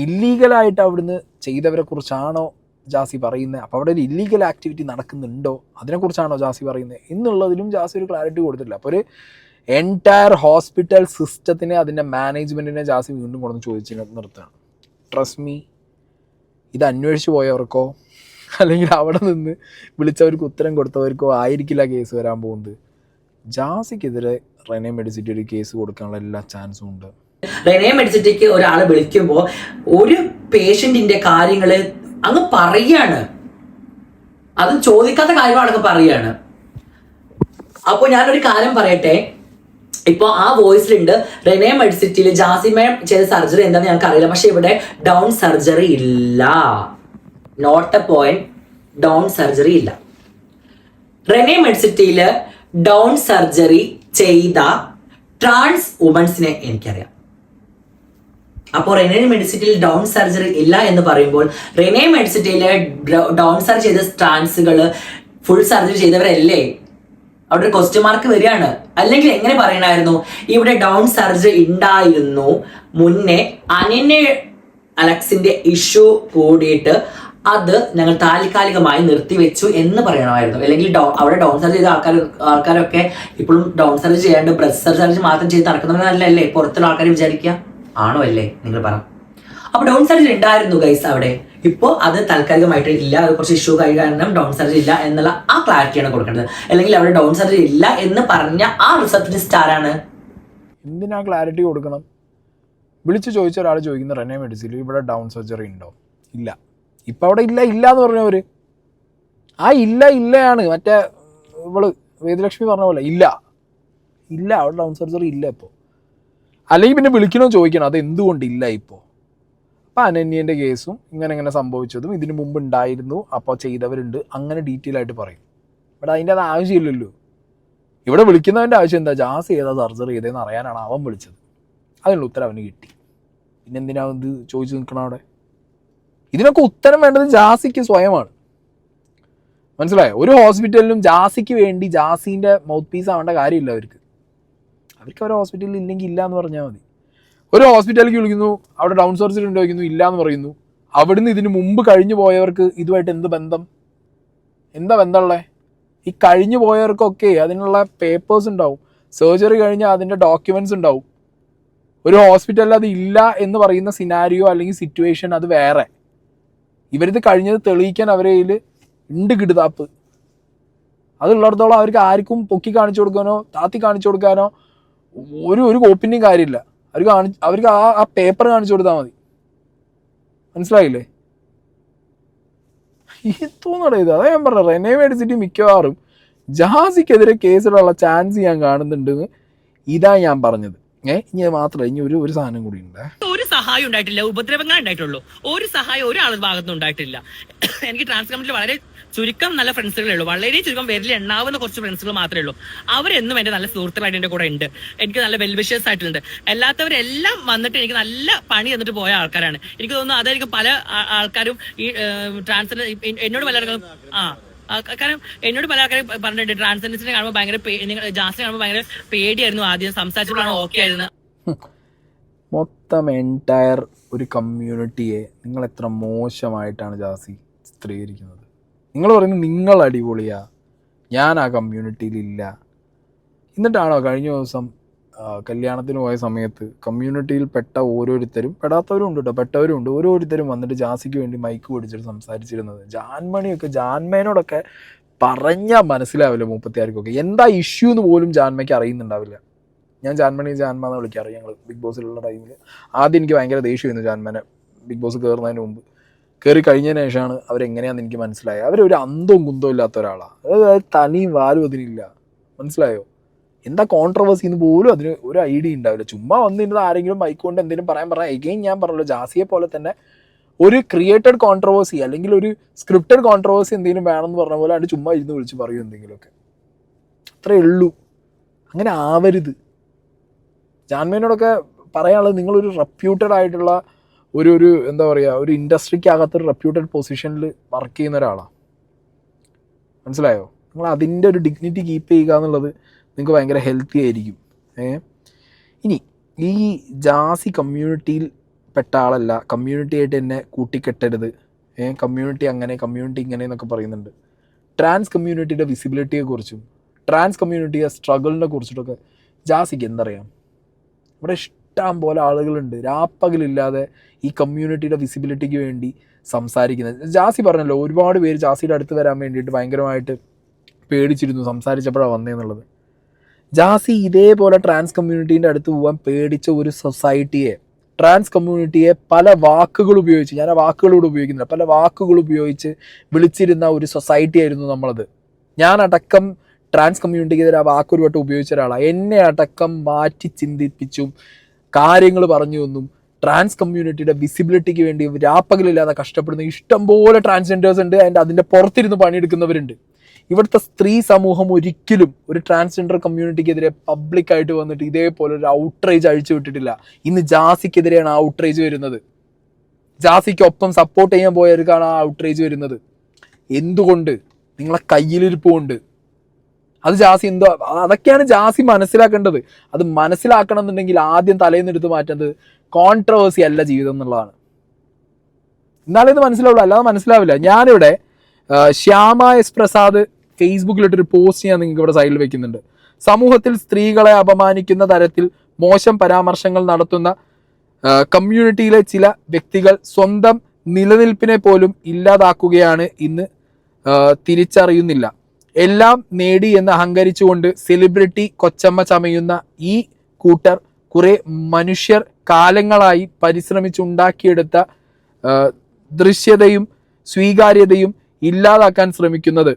ഇല്ലീഗലായിട്ട് അവിടുന്ന് ചെയ്തവരെ കുറിച്ചാണോ ജാസി പറയുന്നത്? അപ്പോൾ അവിടെ ഒരു ഇല്ലീഗൽ ആക്ടിവിറ്റി നടക്കുന്നുണ്ടോ, അതിനെക്കുറിച്ചാണോ ജാസി പറയുന്നത് എന്നുള്ളതിലും ജാസി ഒരു ക്ലാരിറ്റി കൊടുത്തില്ല. അപ്പോൾ ഒരു എൻറ്റയർ ഹോസ്പിറ്റൽ സിസ്റ്റത്തിനെ, അതിൻ്റെ മാനേജ്മെൻറ്റിനെ ജാസി വീണ്ടും കൊണ്ടു ചോദിച്ച് നിർത്തുകയാണ്. ട്രസ്റ്റ് മീ, ഇത് അന്വേഷിച്ച് പോയവർക്കോ അല്ലെങ്കിൽ അവിടെ നിന്ന് വിളിച്ചവർക്ക് ഉത്തരം കൊടുത്തവർക്കോ ആയിരിക്കില്ല കേസ് വരാൻ പോകുന്നത്. ജാസിക്കെതിരെ റെനെ മെഡിസിറ്റി ഒരു കേസ് കൊടുക്കാനുള്ള എല്ലാ ചാൻസും ഉണ്ട്. റെനെ മെഡിസിറ്റിക്ക് ഒരാൾ വിളിക്കുമ്പോൾ ഒരു പേഷ്യന്റിന്റെ കാര്യങ്ങള് അങ്ങ് പറയാണ്, അത് ചോദിക്കാത്ത കാര്യങ്ങളൊക്കെ പറയാണ്. അപ്പോൾ ഞാനൊരു കാര്യം പറയട്ടെ, ഇപ്പോൾ ആ വോയിസിലുണ്ട് റെനെ മെഡിസിറ്റിയിൽ ജാസിമ ചെയ്ത സർജറി എന്താണെന്ന് ഞങ്ങൾക്ക് അറിയില്ല, പക്ഷെ ഇവിടെ ഡൗൺ സർജറി ഇല്ല. Note a point, down surgery ഇല്ല. റെനെ മെഡിസിറ്റിയിൽ ഡൗൺ സർജറി ചെയ്ത ട്രാൻസ് വുമൻസിനെ എനിക്കറിയാം. അപ്പോൾ റെനെ മെഡിസിറ്റിയിൽ ഡൗൺ സർജറി ഇല്ല എന്ന് പറയുമ്പോൾ റെനെ മെഡിസിറ്റിയിലെ ഡൗൺ സർജറി ചെയ്ത ട്രാൻസുകൾ ഫുൾ സർജറി ചെയ്തവരല്ലേ? അവിടെ ഒരു ക്വസ്റ്റ്യൻ മാർക്ക് വരികയാണ്. അല്ലെങ്കിൽ എങ്ങനെ പറയണമായിരുന്നു ഇവിടെ ഡൗൺ സർജറി ഉണ്ടായിരുന്നു, മുന്നേ അനന്യ അലക്സിന്റെ ഇഷ്യൂ കൂടിയിട്ട് അത് ഞങ്ങൾ താൽക്കാലികമായി നിർത്തിവെച്ചു എന്ന് പറയണമായിരുന്നു. അല്ലെങ്കിൽ അവിടെ ഡൗൺ സർജറി ചെയ്ത ആൾക്കാരൊക്കെ ഇപ്പോഴും ഡൗൺ സർജറി ചെയ്യാണ്ട് ബ്രസ്റ്റ് സർജറി മാത്രം ചെയ്ത് നടക്കുന്നവരല്ലേ പുറത്തുള്ള ആൾക്കാർ വിചാരിക്കുക? ആണോ അല്ലേ? നിങ്ങൾ പറ. അപ്പൊ ഡൗൺ സർജറി ഉണ്ടായിരുന്നു ഗൈസ് അവിടെ. ഇപ്പോൾ അത് താൽക്കാലികമായിട്ട് ഇല്ല, കുറച്ച് ഇഷ്യൂ കാരണം ഡൗൺ സർജറി ഇല്ല എന്നുള്ള ആ ക്ലാരിറ്റിയാണ് കൊടുക്കേണ്ടത്. അല്ലെങ്കിൽ അവിടെ ഡൗൺ സർജറി ഇല്ല എന്ന് പറഞ്ഞ ആ റിസപ്ഷനിസ്റ്റ് ആരാണ്? എന്തിനാ ക്ലാരിറ്റി കൊടുക്കണം? വിളിച്ച് ചോദിച്ച ഒരാൾ ചോദിക്കുന്ന റെനെ മെഡിസിറ്റിയിൽ ഇവിടെ ഡൗൺ സർജറി ഉണ്ടോ? ഇല്ല. ഇപ്പം അവിടെ ഇല്ല എന്ന് പറഞ്ഞവർ ആ ഇല്ലയാണ് മറ്റേ ഇവള് വേദലക്ഷ്മി പറഞ്ഞ പോലെ ഇല്ല അവിടെ ഡൗൺ സർജറി ഇല്ല ഇപ്പോൾ. അല്ലെങ്കിൽ പിന്നെ വിളിക്കണോ ചോദിക്കണം അത് എന്തുകൊണ്ടില്ല ഇപ്പോൾ. അപ്പം അനന്യൻ്റെ കേസും ഇങ്ങനെ സംഭവിച്ചതും ഇതിന് മുമ്പ് ഉണ്ടായിരുന്നു, അപ്പോൾ ചെയ്തവരുണ്ട്, അങ്ങനെ ഡീറ്റെയിൽ ആയിട്ട് പറയും. ഇവിടെ അതിൻ്റെ അത് ആവശ്യമില്ലല്ലോ. ഇവിടെ വിളിക്കുന്നവൻ്റെ ആവശ്യം എന്താ? ജാസി ഏതാ സർജറി ചെയ്തതെന്ന് അറിയാനാണ് അവൻ വിളിച്ചത്. അതിനുള്ള ഉത്തരം അവന് കിട്ടി. പിന്നെ എന്തിനാ ഇത് ചോദിച്ചു നിൽക്കണം അവിടെ? ഇതിനൊക്കെ ഉത്തരം വേണ്ടത് ജാസിക്ക് സ്വയമാണ്. മനസ്സിലായോ? ഒരു ഹോസ്പിറ്റലിലും ജാസിക്ക് വേണ്ടി ജാസിൻ്റെ മൗത്ത് പീസ് ആവേണ്ട കാര്യമില്ല അവർക്ക് അവരുടെ ഹോസ്പിറ്റലിൽ ഇല്ലെങ്കിൽ ഇല്ല എന്ന് പറഞ്ഞാൽ മതി. ഒരു ഹോസ്പിറ്റലിലേക്ക് വിളിക്കുന്നു, അവിടെ ഡൗൺ സർജറി ഉണ്ടോ ചോദിക്കുന്നു, ഇല്ല എന്ന് പറയുന്നു. അവിടുന്ന് ഇതിന് മുമ്പ് കഴിഞ്ഞു പോയവർക്ക് ഇതുമായിട്ട് എന്ത് ബന്ധം? എന്താ ബന്ധമുള്ളത്? ഈ കഴിഞ്ഞു പോയവർക്കൊക്കെ അതിനുള്ള പേപ്പേഴ്സ് ഉണ്ടാവും, സർജറി കഴിഞ്ഞാൽ അതിൻ്റെ ഡോക്യുമെൻറ്റ്സ് ഉണ്ടാവും. ഒരു ഹോസ്പിറ്റലിൽ അത് ഇല്ല എന്ന് പറയുന്ന സിനാരിയോ അല്ലെങ്കിൽ സിറ്റുവേഷൻ അത് വേറെ. ഇവരിത് കഴിഞ്ഞത് തെളിയിക്കാൻ അവരെ കയ്യിൽ ഉണ്ട് കിടുതാപ്പ്. അതുള്ളിടത്തോളം അവർക്ക് ആർക്കും പൊക്കി കാണിച്ചു കൊടുക്കാനോ താത്തി കാണിച്ചു കൊടുക്കാനോ ഒരു കോപ്പിൻ്റെയും കാര്യമില്ല. അവർക്ക് ആ പേപ്പർ കാണിച്ചു കൊടുത്താൽ മതി. മനസ്സിലായില്ലേ? തോന്നടേ ഇത്. അതാ ഞാൻ പറഞ്ഞത്, റെനെ മെഡിസിറ്റി മിക്കവാറും ജാസിക്കെതിരെ കേസിലുള്ള ചാൻസ് ഞാൻ കാണുന്നുണ്ടെന്ന്. ഇതാ ഞാൻ പറഞ്ഞത്. ഇനി മാത്രമല്ല, ഇനി ഒരു സാധനം കൂടി ഉണ്ട്. ഒരു സഹായം ഉണ്ടായിട്ടില്ല, ഉപദ്രവങ്ങൾ ഉണ്ടായിട്ടുള്ളൂ. ഒരു സഹായം ഒരാളുടെ ഭാഗത്തും ഉണ്ടായിട്ടില്ല. എനിക്ക് ട്രാൻസ് കമ്മിറ്റിയിൽ വളരെ ചുരുക്കം നല്ല ഫ്രണ്ട്സുകളേ ഉള്ളൂ. വളരെ ചുരുക്കം പേരിൽ എണ്ണാവുന്ന കുറച്ച് ഫ്രണ്ട്സുകൾ മാത്രമേ ഉള്ളൂ. അവരെന്നും എന്റെ നല്ല സുഹൃത്തുക്കളായിട്ട് എന്റെ കൂടെ ഉണ്ട്. എനിക്ക് നല്ല വെൽവിഷേഴ്സ് ആയിട്ടുണ്ട്. എല്ലാത്തവരെല്ലാം വന്നിട്ട് എനിക്ക് നല്ല പണി തന്നിട്ട് പോയ ആൾക്കാരാണ്. എനിക്ക് തോന്നുന്നു അതായിരിക്കും പല ആൾക്കാരും ഈ ട്രാൻസ് എന്നോട് പല ആൾക്കാരും കാരണം എന്നോട് പല ആൾക്കാരും പറഞ്ഞിട്ടുണ്ട് ട്രാൻസ്ജെൻഡേഴ്സിനെ കാണുമ്പോൾ ഭയങ്കര ജാസിനെ കാണുമ്പോൾ ഭയങ്കര പേടിയായിരുന്നു. ആദ്യം സംസാരിച്ചപ്പോഴാണ് ഓക്കെ ആയിരുന്നു. മൊത്തം എൻറ്റയർ ഒരു കമ്മ്യൂണിറ്റിയെ നിങ്ങൾ എത്ര മോശമായിട്ടാണ് ജാസി ചിത്രീകരിക്കുന്നത്. നിങ്ങൾ പറയുന്നത് നിങ്ങൾ അടിപൊളിയാ, ഞാൻ ആ കമ്മ്യൂണിറ്റിയിലില്ല. എന്നിട്ടാണോ കഴിഞ്ഞ ദിവസം കല്യാണത്തിന് പോയ സമയത്ത് കമ്മ്യൂണിറ്റിയിൽ പെട്ട ഓരോരുത്തരും, പെടാത്തവരും ഉണ്ട് കേട്ടോ, പെട്ടവരും ഉണ്ട്, ഓരോരുത്തരും വന്നിട്ട് ജാസിക്ക് വേണ്ടി മൈക്ക് പിടിച്ചിട്ട് സംസാരിച്ചിരുന്നത്. ജാൻമേനോടൊക്കെ പറഞ്ഞാൽ മനസ്സിലാവില്ല മൂപ്പത്തിയാർക്കൊക്കെ എന്താ ഇഷ്യൂ എന്ന് പോലും ജാൻമയ്ക്ക് അറിയുന്നുണ്ടാവില്ല. ഞാൻ ജാൻമെന്ന് വിളിക്കാറ് ഞങ്ങൾ ബിഗ് ബോസിലുള്ള ടൈമിൽ. ആദ്യം എനിക്ക് ഭയങ്കര ദേഷ്യമായിരുന്നു ജാൻമേനെ. ബിഗ് ബോസ് കയറുന്നതിന് മുമ്പ്, കയറി കഴിഞ്ഞതിന് ശേഷമാണ് അവരെങ്ങനെയാണെന്ന് എനിക്ക് മനസ്സിലായത്. അവരൊരു അന്തവും കുന്തവും ഇല്ലാത്ത ഒരാളാണ്. അതായത് തനിയും വാലും അതിനില്ല. മനസ്സിലായോ? എന്താ കോൺട്രവേഴ്സി എന്ന് പോലും അതിന് ഒരു ഐഡിയ ഉണ്ടാവില്ല. ചുമ്മാ വന്നിരുന്നത് ആരെങ്കിലും മൈക്ക് കൊണ്ട് എന്തെങ്കിലും പറഞ്ഞാൽ എഗെയിൻ ഞാൻ പറഞ്ഞല്ലോ, ജാസിയെ പോലെ തന്നെ ഒരു ക്രിയേറ്റഡ് കോൺട്രവേഴ്സി അല്ലെങ്കിൽ ഒരു സ്ക്രിപ്റ്റഡ് കോൺട്രവേഴ്സി എന്തെങ്കിലും വേണമെന്ന് പറഞ്ഞ പോലെ അത് ചുമ്മാ ഇരുന്ന് വിളിച്ച് പറയും എന്തെങ്കിലുമൊക്കെ, അത്രേ ഉള്ളൂ. അങ്ങനെ ആവരുത്. ജാൻമേനോടൊക്കെ പറയാനുള്ളത്, നിങ്ങളൊരു റെപ്യൂട്ടഡ് ആയിട്ടുള്ള ഒരു എന്താ പറയുക, ഒരു ഇൻഡസ്ട്രിക്കകത്തൊരു റെപ്യൂട്ടഡ് പൊസിഷനിൽ വർക്ക് ചെയ്യുന്ന ഒരാളാണ്. മനസ്സിലായോ? നിങ്ങൾ അതിൻ്റെ ഒരു ഡിഗ്നിറ്റി കീപ്പ് ചെയ്യുക എന്നുള്ളത് നിങ്ങൾക്ക് ഭയങ്കര ഹെൽത്തി ആയിരിക്കും. ഇനി ഈ ജാസി കമ്മ്യൂണിറ്റിയിൽ പെട്ട ആളല്ല, കമ്മ്യൂണിറ്റി ആയിട്ട് എന്നെ കൂട്ടിക്കെട്ടരുത്, കമ്മ്യൂണിറ്റി അങ്ങനെ കമ്മ്യൂണിറ്റി ഇങ്ങനെ എന്നൊക്കെ പറയുന്നുണ്ട്. ട്രാൻസ് കമ്മ്യൂണിറ്റിയുടെ വിസിബിലിറ്റിയെക്കുറിച്ചും ട്രാൻസ് കമ്മ്യൂണിറ്റിയുടെ സ്ട്രഗിളിനെ കുറിച്ചിട്ടൊക്കെ ജാസിക്ക് എന്തറിയാം? ഇവിടെ ഇഷ്ടം പോലെ ആളുകളുണ്ട് രാപ്പകലില്ലാതെ ഈ കമ്മ്യൂണിറ്റിയുടെ വിസിബിലിറ്റിക്ക് വേണ്ടി സംസാരിക്കുന്നത്. ജാസി പറഞ്ഞല്ലോ, ഒരുപാട് പേര് ജാസിയുടെ അടുത്ത് വരാൻ വേണ്ടിയിട്ട് ഭയങ്കരമായിട്ട് പേടിച്ചിരുന്നു സംസാരിച്ചപ്പോഴാണ് വന്നതെന്നുള്ളത്. ജാസി ഇതേപോലെ ട്രാൻസ് കമ്മ്യൂണിറ്റീൻ്റെ അടുത്ത് പോകാൻ പേടിച്ച ഒരു സൊസൈറ്റിയെ, ട്രാൻസ് കമ്മ്യൂണിറ്റിയെ പല വാക്കുകൾ ഉപയോഗിച്ച്, ഞാൻ ആ വാക്കുകളോട് ഉപയോഗിക്കുന്നില്ല, പല വാക്കുകൾ ഉപയോഗിച്ച് വിളിച്ചിരുന്ന ഒരു സൊസൈറ്റി ആയിരുന്നു നമ്മളത്. ഞാനടക്കം ട്രാൻസ് കമ്മ്യൂണിറ്റിക്കെതിരെ ആ വാക്കൊരു വട്ടം ഉപയോഗിച്ച ഒരാളാണ്. എന്നെ അടക്കം മാറ്റി ചിന്തിപ്പിച്ചും കാര്യങ്ങൾ പറഞ്ഞു തന്നും ട്രാൻസ് കമ്മ്യൂണിറ്റിയുടെ വിസിബിലിറ്റിക്ക് വേണ്ടി രാപ്പകലില്ലാതെ കഷ്ടപ്പെടുന്ന ഇഷ്ടംപോലെ ട്രാൻസ്ജെൻഡേഴ്സ് ഉണ്ട്. അതിൻ്റെ പുറത്തിരുന്ന് പണിയെടുക്കുന്നവരുണ്ട്. ഇവിടുത്തെ സ്ത്രീ സമൂഹം ഒരിക്കലും ഒരു ട്രാൻസ്ജെൻഡർ കമ്മ്യൂണിറ്റിക്കെതിരെ പബ്ലിക്കായിട്ട് വന്നിട്ട് ഇതേപോലെ ഒരു ഔട്ട്റേജ് അഴിച്ചു വിട്ടിട്ടില്ല. ഇന്ന് ജാസിക്കെതിരെയാണ് ആ ഔട്ട്റേജ് വരുന്നത്. ജാസിക്കൊപ്പം സപ്പോർട്ട് ചെയ്യാൻ പോയവർക്കാണ് ആ ഔട്ട്റേജ് വരുന്നത്. എന്തുകൊണ്ട്? നിങ്ങളെ കയ്യിലിരിപ്പുണ്ട്. അത് ജാസി എന്തോ, അതൊക്കെയാണ് ജാസി മനസ്സിലാക്കേണ്ടത്. അത് മനസ്സിലാക്കണം എന്നുണ്ടെങ്കിൽ ആദ്യം തലേന്ന് എടുത്ത് മാറ്റുന്നത് കോൺട്രവേഴ്സി അല്ല ജീവിതം എന്നുള്ളതാണ്. എന്നാലേ ഇത് മനസ്സിലാവുള്ളൂ, അല്ലാതെ മനസ്സിലാവില്ല. ഞാനിവിടെ ശ്യാമ എസ് പ്രസാദ് ഫേസ്ബുക്കിലിട്ടൊരു പോസ്റ്റ് ഞാൻ നിങ്ങൾക്ക് ഇവിടെ സൈഡിൽ വെക്കുന്നുണ്ട്. സമൂഹത്തിൽ സ്ത്രീകളെ അപമാനിക്കുന്ന തരത്തിൽ മോശം പരാമർശങ്ങൾ നടത്തുന്ന കമ്മ്യൂണിറ്റിയിലെ ചില വ്യക്തികൾ സ്വന്തം നിലനിൽപ്പിനെ പോലും ഇല്ലാതാക്കുകയാണ് ഇന്ന് തിരിച്ചറിയുന്നില്ല. എല്ലാം നേടി എന്ന് അഹങ്കരിച്ചുകൊണ്ട് സെലിബ്രിറ്റി കൊച്ചമ്മ ചമയുന്ന ഈ കൂട്ടർ കുറെ മനുഷ്യർ കാലങ്ങളായി പരിശ്രമിച്ചുണ്ടാക്കിയെടുത്ത ദൃശ്യതയും സ്വീകാര്യതയും ഇല്ലാതാക്കാൻ ശ്രമിക്കുന്നത്.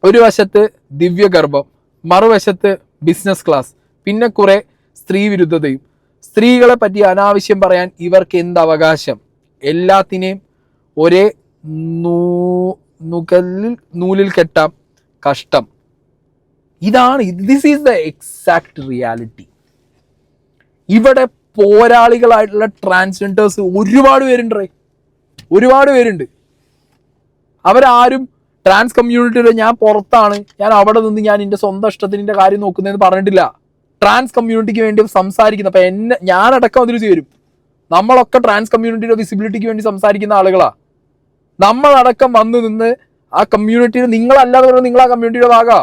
ഒരു വശത്ത് ദിവ്യഗർഭം, മറുവശത്ത് ബിസിനസ് ക്ലാസ്, പിന്നെ കുറെ സ്ത്രീ വിരുദ്ധതയും. സ്ത്രീകളെ പറ്റി അനാവശ്യം പറയാൻ ഇവർക്ക് എന്ത് അവകാശം? എല്ലാത്തിനെയും ഒരേ നൂലിൽ കെട്ടാം. കഷ്ടം. ഇതാണ്, this is the exact reality. ഇവിടെ പോരാളികളായിട്ടുള്ള ട്രാൻസ്ജെൻഡേഴ്സ് ഒരുപാട് പേരുണ്ട്. അവരാരും ട്രാൻസ് കമ്മ്യൂണിറ്റിയുടെ ഞാൻ പുറത്താണ്, ഞാൻ അവിടെ നിന്ന് ഞാൻ എൻ്റെ സ്വന്തം ഇഷ്ടത്തിൻ്റെ കാര്യം നോക്കുന്നതെന്ന് പറഞ്ഞിട്ടില്ല. ട്രാൻസ് കമ്മ്യൂണിറ്റിക്ക് വേണ്ടി സംസാരിക്കുന്ന, അപ്പം ഞാനടക്കം അതിൽ ചേരും. നമ്മളൊക്കെ ട്രാൻസ് കമ്മ്യൂണിറ്റിയുടെ വിസിബിലിറ്റിക്ക് വേണ്ടി സംസാരിക്കുന്ന ആളുകളാ. നമ്മളടക്കം വന്ന് നിന്ന് ആ കമ്മ്യൂണിറ്റിയിൽ, നിങ്ങളല്ലാതെ പറഞ്ഞാൽ നിങ്ങൾ ആ കമ്മ്യൂണിറ്റിയുടെ ഭാഗമാ.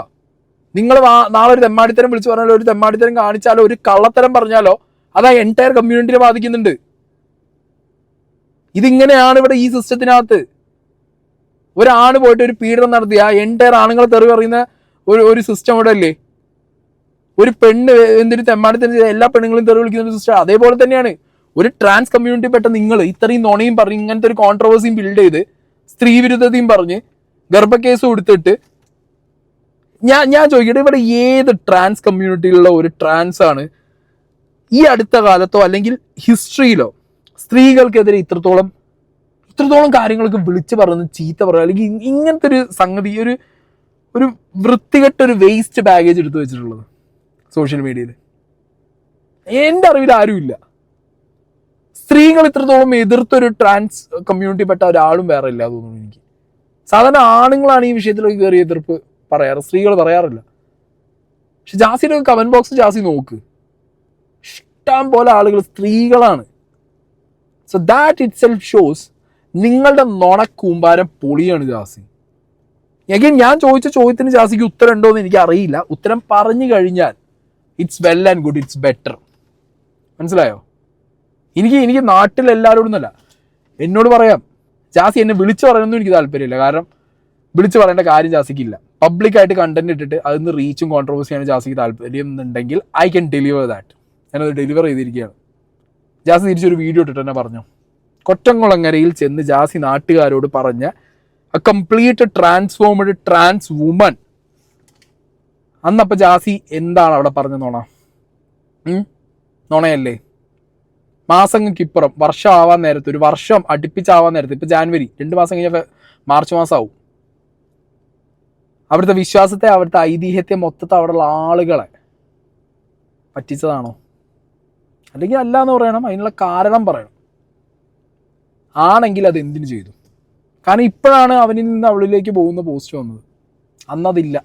നിങ്ങൾ നാളെ ഒരു തെമ്മാടിത്തരം വിളിച്ച് പറഞ്ഞാലോ, ഒരു തെമ്മാടിത്തരം കാണിച്ചാലോ, ഒരു കള്ളത്തരം പറഞ്ഞാലോ, അത് ആ എൻറ്റയർ കമ്മ്യൂണിറ്റിയെ ബാധിക്കുന്നുണ്ട്. ഇതിങ്ങനെയാണ് ഇവിടെ ഈ സിസ്റ്റത്തിനകത്ത്. ഒരാണ് പോയിട്ട് ഒരു പീഡനം നടത്തി ആ എൻറ്റയർ ആണുങ്ങളെ തെറി പറയുന്ന ഒരു സിസ്റ്റം ഇവിടെ അല്ലേ? ഒരു പെണ്ണ് എന്തൊരു തെമ്മാടിത്തരം ചെയ്ത എല്ലാ പെണ്ണുങ്ങളും തെറി വിളിക്കുന്ന ഒരു സിസ്റ്റം. അതേപോലെ തന്നെയാണ് ഒരു ട്രാൻസ് കമ്മ്യൂണിറ്റി പെട്ട നിങ്ങൾ ഇത്രയും നുണയും പറഞ്ഞ് ഇങ്ങനത്തെ ഒരു കോൺട്രവേഴ്സിയും ബിൽഡ് ചെയ്ത് സ്ത്രീ വിരുദ്ധതയും പറഞ്ഞ് ഗർഭക്കേസ് കൊടുത്തിട്ട് ഞാൻ ചോദിക്കട്ടെ, ഇവിടെ ഏത് ട്രാൻസ് കമ്മ്യൂണിറ്റിയിലുള്ള ഒരു ട്രാൻസ് ആണ് ഈ അടുത്ത കാലത്തോ അല്ലെങ്കിൽ ഹിസ്റ്ററിയിലോ സ്ത്രീകൾക്കെതിരെ ഇത്രത്തോളം കാര്യങ്ങൾക്ക് വിളിച്ചു പറഞ്ഞ് ചീത്ത പറയുക, അല്ലെങ്കിൽ ഇങ്ങനത്തെ ഒരു സംഗതി, ഒരു വൃത്തികെട്ട ഒരു വേസ്റ്റ് ബാഗേജ് എടുത്തു വെച്ചിട്ടുള്ളത് സോഷ്യൽ മീഡിയയിൽ? എൻ്റെ അറിവിൽ ആരുമില്ല. സ്ത്രീകൾ ഇത്രത്തോളം എതിർത്തൊരു ട്രാൻസ് കമ്മ്യൂണിറ്റി പെട്ട ഒരാളും വേറെ ഇല്ല തോന്നുന്നു എനിക്ക്. സാധാരണ ആണുങ്ങളാണ് ഈ വിഷയത്തിലേക്ക് കയറി എതിർപ്പ് പറയാറ്, സ്ത്രീകൾ പറയാറില്ല. പക്ഷെ ജാസിയുടെ കമന്റ് ബോക്സ് ജാസി നോക്ക്, ഇഷ്ടം പോലെ ആളുകൾ സ്ത്രീകളാണ്. So that it self shows നിങ്ങളുടെ നുണക്കൂമ്പാരം പൊളിയാണ് ജാസി. എഗൈൻ ഞാൻ ചോദിച്ച ചോദ്യത്തിന് ജാസിക്ക് ഉത്തരം ഉണ്ടോ എന്ന് എനിക്ക് അറിയില്ല. ഉത്തരം പറഞ്ഞു കഴിഞ്ഞാൽ it's well and good, it's better. മനസ്സിലായോ? എനിക്ക് നാട്ടിലെല്ലാവരോടും അല്ല, എന്നോട് പറയാം. ജാസി എന്നെ വിളിച്ചു പറയാനൊന്നും എനിക്ക് താല്പര്യമില്ല. കാരണം വിളിച്ചു പറയേണ്ട കാര്യം ജാസിക്കില്ല. പബ്ലിക്കായിട്ട് കണ്ടന്റ് ഇട്ടിട്ട് അതിന് റീച്ചും കോൺട്രവേഴ്സിയാണ് ജാസിക്ക് താല്പര്യം എന്നുണ്ടെങ്കിൽ ഐ ക്യാൻ ഡെലിവർ ദാറ്റ്. ഞാനത് ഡെലിവർ ചെയ്തിരിക്കുകയാണ്. ജാസി തിരിച്ചൊരു വീഡിയോ ഇട്ടിട്ട് തന്നെ പറഞ്ഞു, കൊറ്റംകുളങ്ങരയിൽ ചെന്ന് ജാസി നാട്ടുകാരോട് പറഞ്ഞ a complete transformed trans woman അന്നപ്പോൾ ജാസി എന്താണ് അവിടെ പറഞ്ഞ നോണ? നോണയല്ലേ? മാസങ്ങൾക്കിപ്പുറം വർഷം ആവാൻ നേരത്ത്, ഒരു വർഷം അടുപ്പിച്ചാവാൻ നേരത്ത്, ഇപ്പം ജാനുവരി, 2 മാസം കഴിഞ്ഞാൽ മാർച്ച് മാസമാവും. അവിടുത്തെ വിശ്വാസത്തെ, അവിടുത്തെ ഐതിഹ്യത്തെ, മൊത്തത്തെ അവിടെയുള്ള ആളുകളെ പറ്റിച്ചതാണോ? അല്ലെങ്കിൽ അല്ല എന്ന് പറയണം, അതിനുള്ള കാരണം പറയണം. ആണെങ്കിൽ അത് എന്തിനു ചെയ്തു? കാരണം ഇപ്പോഴാണ് അവനിൽ നിന്ന് അവളിലേക്ക് പോകുന്ന പോസ്റ്റ് വന്നത്. അന്നതില്ല.